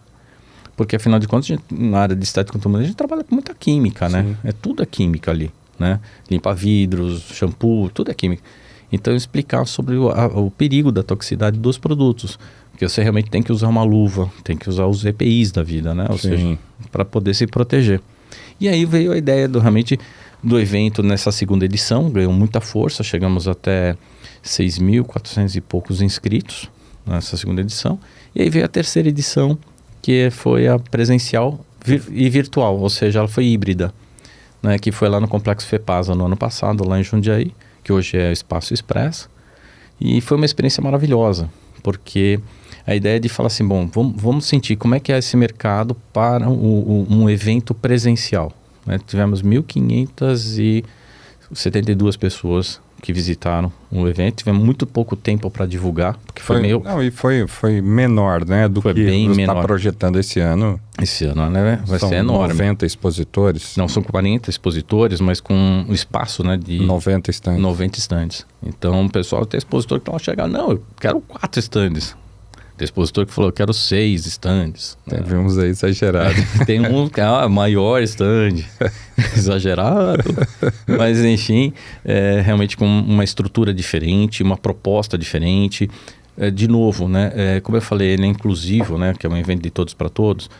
Porque, afinal de contas, na área de estética a gente trabalha com muita química, né? Sim. É tudo é química ali, né? Limpa vidros, shampoo, tudo é química. Então, explicar sobre o perigo da toxicidade dos produtos. Porque você realmente tem que usar uma luva, tem que usar os EPIs da vida, né? Ou seja, para poder se proteger. E aí veio a ideia realmente do evento nessa segunda edição, ganhou muita força, chegamos até 6.400 e poucos inscritos nessa segunda edição. E aí veio a terceira edição, que foi a presencial e virtual, ou seja, ela foi híbrida, né? Que foi lá no Complexo FEPASA no ano passado, lá em Jundiaí, que hoje é o Espaço Express. E foi uma experiência maravilhosa, porque a ideia é de falar assim, bom, vamos sentir como é que é esse mercado para um evento presencial, né? Tivemos 1.572 pessoas que visitaram o evento, tivemos muito pouco tempo para divulgar, porque foi meio... Não, e foi menor, né, do foi que bem você menor. Está projetando esse ano. Esse ano, né, vai ser enorme. 90 expositores. Não, são 40 expositores, mas com um espaço, né, de 90 estandes. 90 estandes. Então, o pessoal tem expositor que estão a chegar, não, eu quero 4 estandes. Tem expositor que falou, eu quero 6 estandes. Teve uns aí exagerados. Tem um que é maior stand, exagerado. Mas, enfim, realmente com uma estrutura diferente, uma proposta diferente. De novo, né, como eu falei, ele é inclusivo, né, que é um evento de todos para todos.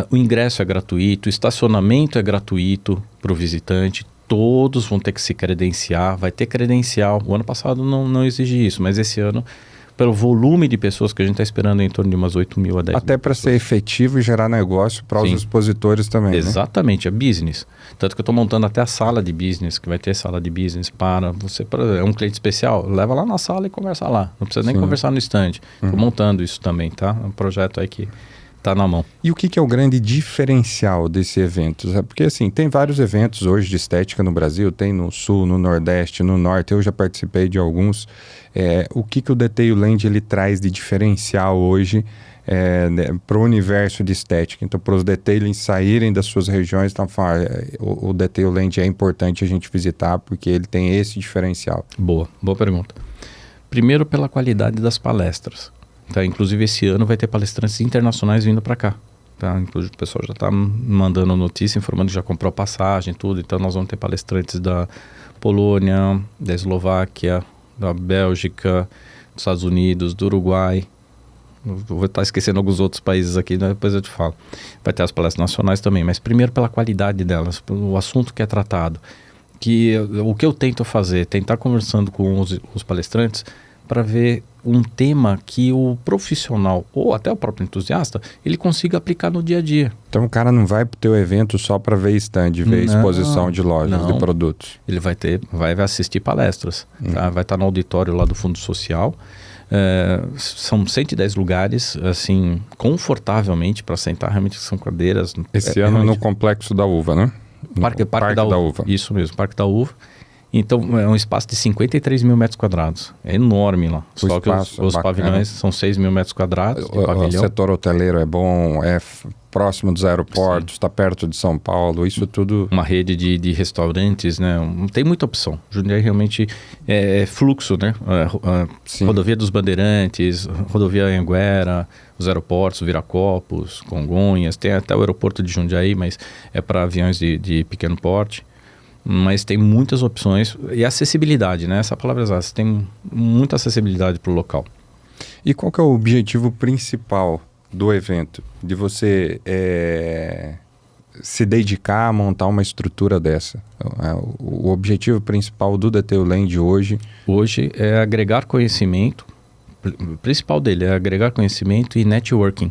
O ingresso é gratuito, o estacionamento é gratuito para o visitante. Todos vão ter que se credenciar, vai ter credencial. O ano passado não exige isso, mas esse ano, pelo volume de pessoas que a gente está esperando, em torno de umas 8.000 a 10.000. Até para ser efetivo e gerar negócio para os expositores também. Exatamente, né? É business. Tanto que eu estou montando até a sala de business, que vai ter sala de business para você. É um cliente especial, leva lá na sala e conversa lá. Não precisa nem conversar no stand. Estou montando isso também, tá? É um projeto aí que está na mão. E o que é o grande diferencial desse evento? Porque assim, tem vários eventos hoje de estética no Brasil, tem no Sul, no Nordeste, no Norte, eu já participei de alguns. O que o Detailing ele traz de diferencial hoje para o universo de estética? Então, para os detailings saírem das suas regiões, então, o Detailing é importante a gente visitar porque ele tem esse diferencial. Boa pergunta. Primeiro, pela qualidade das palestras. Tá? Inclusive, esse ano vai ter palestrantes internacionais vindo para cá. Tá? Inclusive, o pessoal já está mandando notícia, informando que já comprou passagem e tudo. Então, nós vamos ter palestrantes da Polônia, da Eslováquia, da Bélgica, dos Estados Unidos, do Uruguai. Vou estar esquecendo alguns outros países aqui, né? Depois eu te falo. Vai ter as palestras nacionais também, mas primeiro pela qualidade delas, pelo assunto que é tratado. O que eu tento fazer, tentar conversando com os palestrantes para ver um tema que o profissional ou até o próprio entusiasta, ele consiga aplicar no dia a dia. Então o cara não vai para o teu evento só para ver stand, ver exposição de lojas, de produtos. Ele vai assistir palestras, tá? Vai estar no auditório lá do Fundo Social. São 110 lugares, assim, confortavelmente para sentar, realmente são cadeiras. Esse ano no Complexo da Uva, né? Parque da Uva. Isso mesmo, Parque da Uva. Então, é um espaço de 53 mil metros quadrados. É enorme lá. Só que os pavilhões são 6 mil metros quadrados. O setor hoteleiro é bom, é próximo dos aeroportos, está perto de São Paulo, isso tudo... Uma rede de restaurantes, né? Tem muita opção. Jundiaí realmente é fluxo, né? Rodovia dos Bandeirantes, rodovia Anhanguera, os aeroportos, Viracopos, Congonhas, tem até o aeroporto de Jundiaí, mas é para aviões de pequeno porte. Mas tem muitas opções e acessibilidade, né? Essa palavra exata, tem muita acessibilidade para o local. E qual que é o objetivo principal do evento? De você se dedicar a montar uma estrutura dessa? O objetivo principal do Detailing hoje? Hoje é agregar conhecimento, o principal dele é agregar conhecimento e networking.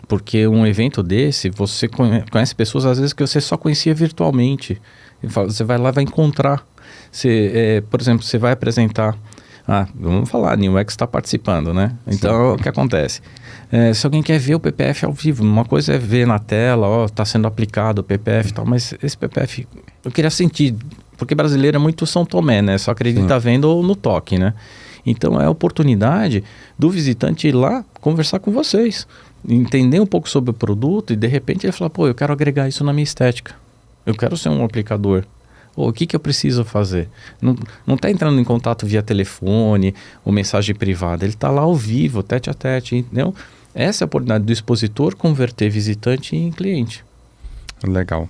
Porque um evento desse, você conhece pessoas às vezes que você só conhecia virtualmente. Você vai lá e vai encontrar. Por exemplo, você vai apresentar... vamos falar, a New X está participando, né? Então, o que acontece? Se alguém quer ver o PPF ao vivo, uma coisa é ver na tela, está sendo aplicado o PPF e tal, mas esse PPF, eu queria sentir, porque brasileiro é muito São Tomé, né? Só acredita vendo ou no toque, né? Então, é a oportunidade do visitante ir lá conversar com vocês, entender um pouco sobre o produto e, de repente, ele falar, eu quero agregar isso na minha estética. Eu quero ser um aplicador. O que eu preciso fazer? Não está entrando em contato via telefone ou mensagem privada. Ele está lá ao vivo, tete a tete. Entendeu? Essa é a oportunidade do expositor converter visitante em cliente. Legal.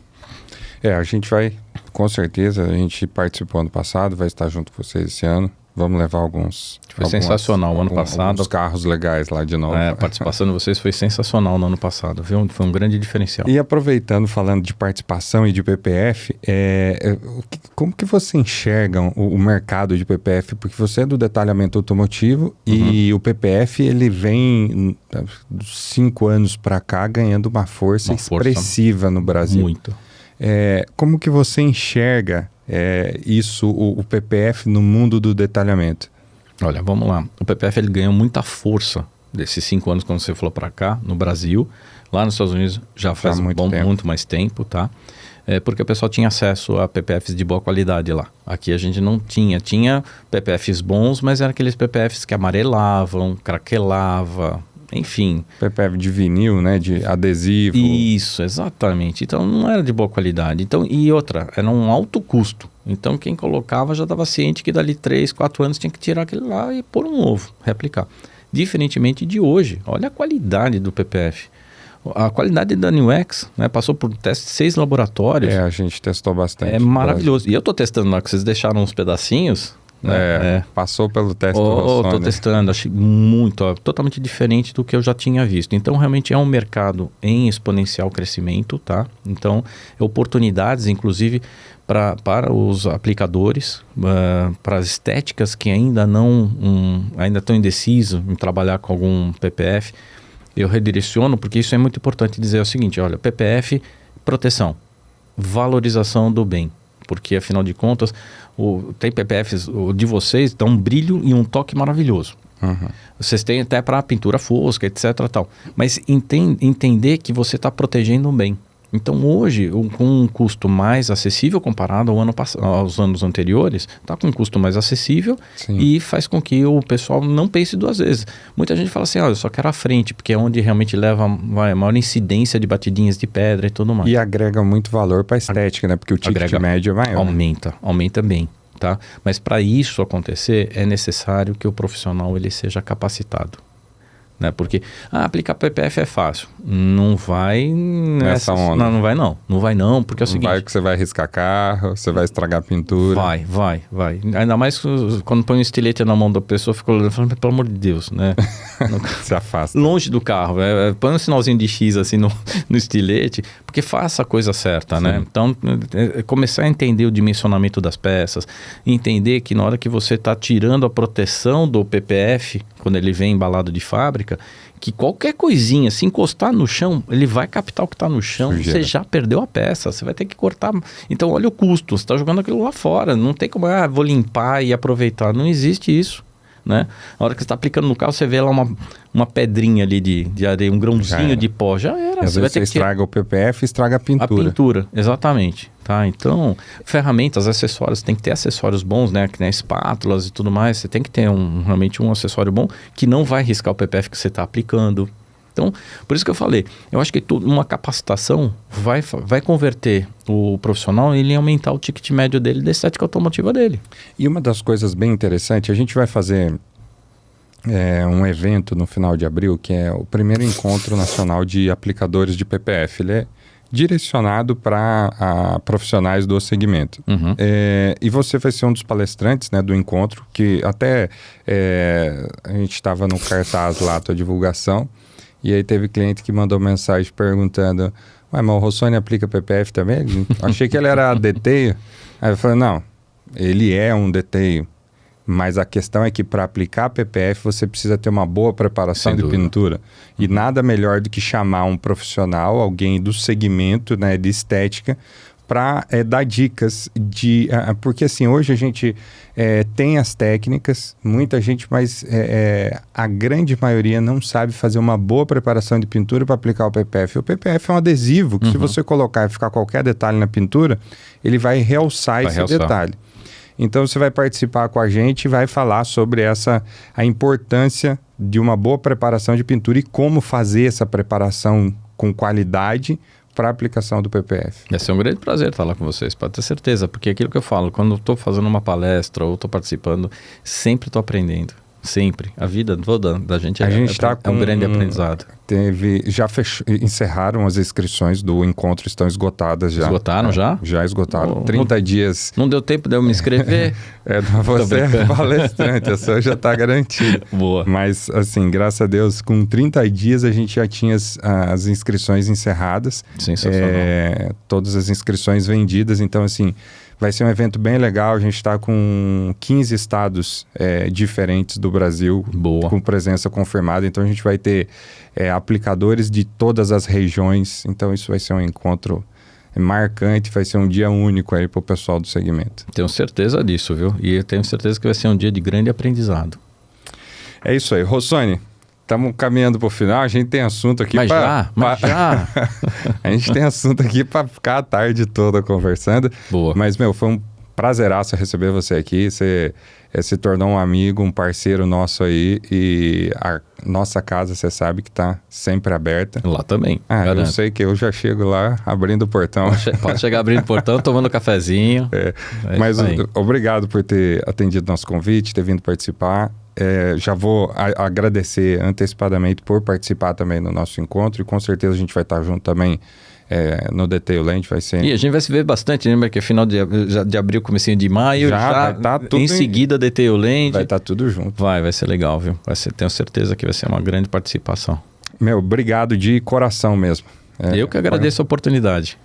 A gente vai, com certeza, a gente participou ano passado, vai estar junto com vocês esse ano. Vamos levar Foi sensacional ano passado. Os carros legais lá de novo. A participação de vocês foi sensacional no ano passado, viu? Foi um grande diferencial. E aproveitando, falando de participação e de PPF, como que você enxerga o mercado de PPF? Porque você é do detalhamento automotivo e o PPF ele vem dos 5 anos para cá ganhando uma força expressiva no Brasil. Muito. Como que você enxerga isso, o PPF no mundo do detalhamento? Olha, vamos lá. O PPF ele ganhou muita força desses 5 anos, quando você falou para cá, no Brasil. Lá nos Estados Unidos já faz muito mais tempo, tá? Porque o pessoal tinha acesso a PPFs de boa qualidade lá. Aqui a gente não tinha. Tinha PPFs bons, mas eram aqueles PPFs que amarelavam, craquelava, enfim. PPF de vinil, né? De adesivo. Isso, exatamente. Então não era de boa qualidade. Então, e outra, era um alto custo. Então quem colocava já estava ciente que dali 3, 4 anos tinha que tirar aquele lá e pôr um novo, reaplicar. Diferentemente de hoje, olha a qualidade do PPF. A qualidade da New X, né, passou por teste de 6 laboratórios. A gente testou bastante. É maravilhoso. E eu estou testando lá, que vocês deixaram uns pedacinhos. Passou pelo teste do Rossoni. Estou testando, achei totalmente diferente do que eu já tinha visto. Então, realmente é um mercado em exponencial crescimento, tá? Então, oportunidades, inclusive, para os aplicadores, para as estéticas que ainda ainda estão indecisos em trabalhar com algum PPF. Eu redireciono, porque isso é muito importante dizer o seguinte, olha, PPF, proteção, valorização do bem. Porque, afinal de contas, tem PPFs de vocês, dá um brilho e um toque maravilhoso. Vocês têm até para pintura fosca, etc. Tal. Mas entender que você está protegendo o bem. Então, hoje, com um custo mais acessível comparado aos anos anteriores, está com um custo mais acessível. Sim. E faz com que o pessoal não pense 2 vezes. Muita gente fala assim, eu só quero a frente, porque é onde realmente leva a maior incidência de batidinhas de pedra e tudo mais. E agrega muito valor para a estética, né? Porque o ticket médio é maior. Aumenta bem, tá? Mas para isso acontecer, é necessário que o profissional ele seja capacitado. Né? Porque aplicar PPF é fácil. Não vai nessa onda. Não vai não, porque é o seguinte... Vai que você vai riscar carro, você vai estragar a pintura. Vai. Ainda mais quando põe um estilete na mão da pessoa, fica olhando e falando, pelo amor de Deus, né? Se afasta. Longe do carro. Põe um sinalzinho de X assim no estilete, porque faça a coisa certa, né? Então, começar a entender o dimensionamento das peças, entender que na hora que você está tirando a proteção do PPF, quando ele vem embalado de fábrica, que qualquer coisinha, se encostar no chão, ele vai captar o que está no chão, você já perdeu a peça, você vai ter que cortar. Então, olha o custo, você está jogando aquilo lá fora, não tem como, vou limpar e aproveitar, não existe isso, né? Na hora que você está aplicando no carro, você vê lá uma pedrinha ali de areia, um grãozinho de pó, já era. Às vezes você estraga o PPF e estraga a pintura. A pintura, exatamente. Tá? Então, ferramentas, acessórios, tem que ter acessórios bons, né? Que nem espátulas e tudo mais. Você tem que ter realmente um acessório bom que não vai riscar o PPF que você está aplicando. Então, por isso que eu falei, eu acho que uma capacitação vai converter o profissional em aumentar o ticket médio dele da estética automotiva dele. E uma das coisas bem interessantes, a gente vai fazer um evento no final de abril, que é o primeiro encontro nacional de aplicadores de PPF. Ele é direcionado para profissionais do segmento. E você vai ser um dos palestrantes, né, do encontro, que até a gente estava no cartaz lá, a tua divulgação, e aí teve cliente que mandou mensagem perguntando, mas o Rossoni aplica PPF também? Achei que ele era detail. Aí eu falei, não, ele é um detail. Mas a questão é que para aplicar PPF você precisa ter uma boa preparação de pintura. E nada melhor do que chamar um profissional, alguém do segmento, né, de estética, para dar dicas de... porque assim, hoje a gente tem as técnicas, muita gente, mas a grande maioria não sabe fazer uma boa preparação de pintura para aplicar o PPF. O PPF é um adesivo que se você colocar e ficar qualquer detalhe na pintura, ele vai realçar esse detalhe. Então você vai participar com a gente e vai falar sobre a importância de uma boa preparação de pintura e como fazer essa preparação com qualidade para a aplicação do PPF. Vai ser um grande prazer estar lá com vocês, pode ter certeza, porque é aquilo que eu falo, quando eu estou fazendo uma palestra ou estou participando, sempre estou aprendendo, sempre. A vida toda da gente é um grande aprendizado. Encerraram as inscrições do encontro, estão esgotadas já. Esgotaram já? Já esgotaram, 30 dias. Não deu tempo de eu me inscrever? Você é palestrante, a sua já está garantida. Boa. Mas assim, graças a Deus, com 30 dias a gente já tinha as inscrições encerradas. Sensacional. Todas as inscrições vendidas, então assim... Vai ser um evento bem legal, a gente está com 15 estados diferentes do Brasil, com presença confirmada, então a gente vai ter aplicadores de todas as regiões, então isso vai ser um encontro marcante, vai ser um dia único aí para o pessoal do segmento. Tenho certeza disso, viu? E eu tenho certeza que vai ser um dia de grande aprendizado. É isso aí. Rossoni, estamos caminhando para o final, a gente tem assunto aqui já. A gente tem assunto aqui para ficar a tarde toda conversando. Boa. Mas, foi um prazeraço receber você aqui. Você se tornou um amigo, um parceiro nosso aí. E a nossa casa, você sabe que está sempre aberta. Lá também. Eu sei que eu já chego lá abrindo o portão. Pode chegar abrindo o portão, tomando um cafezinho. Mas obrigado por ter atendido nosso convite, ter vindo participar. Já vou agradecer antecipadamente por participar também no nosso encontro e com certeza a gente vai estar junto também no Detailland, vai ser... E a gente vai se ver bastante, lembra que é final de abril, comecinho de maio, já vai tá tudo em seguida Detailland. Vai estar tudo junto. Vai ser legal, viu? Tenho certeza que vai ser uma grande participação. Obrigado de coração mesmo. Eu que agradeço a oportunidade.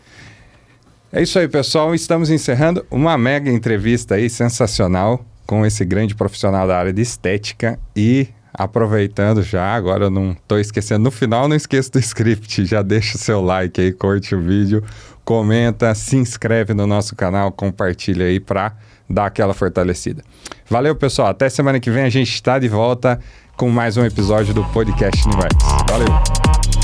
É isso aí, pessoal. Estamos encerrando uma mega entrevista aí, sensacional, com esse grande profissional da área de estética e aproveitando já, agora eu não estou esquecendo, no final não esqueça do script, já deixa o seu like aí, curte o vídeo, comenta, se inscreve no nosso canal, compartilha aí para dar aquela fortalecida. Valeu, pessoal, até semana que vem a gente está de volta com mais um episódio do Podcast NUX. Valeu!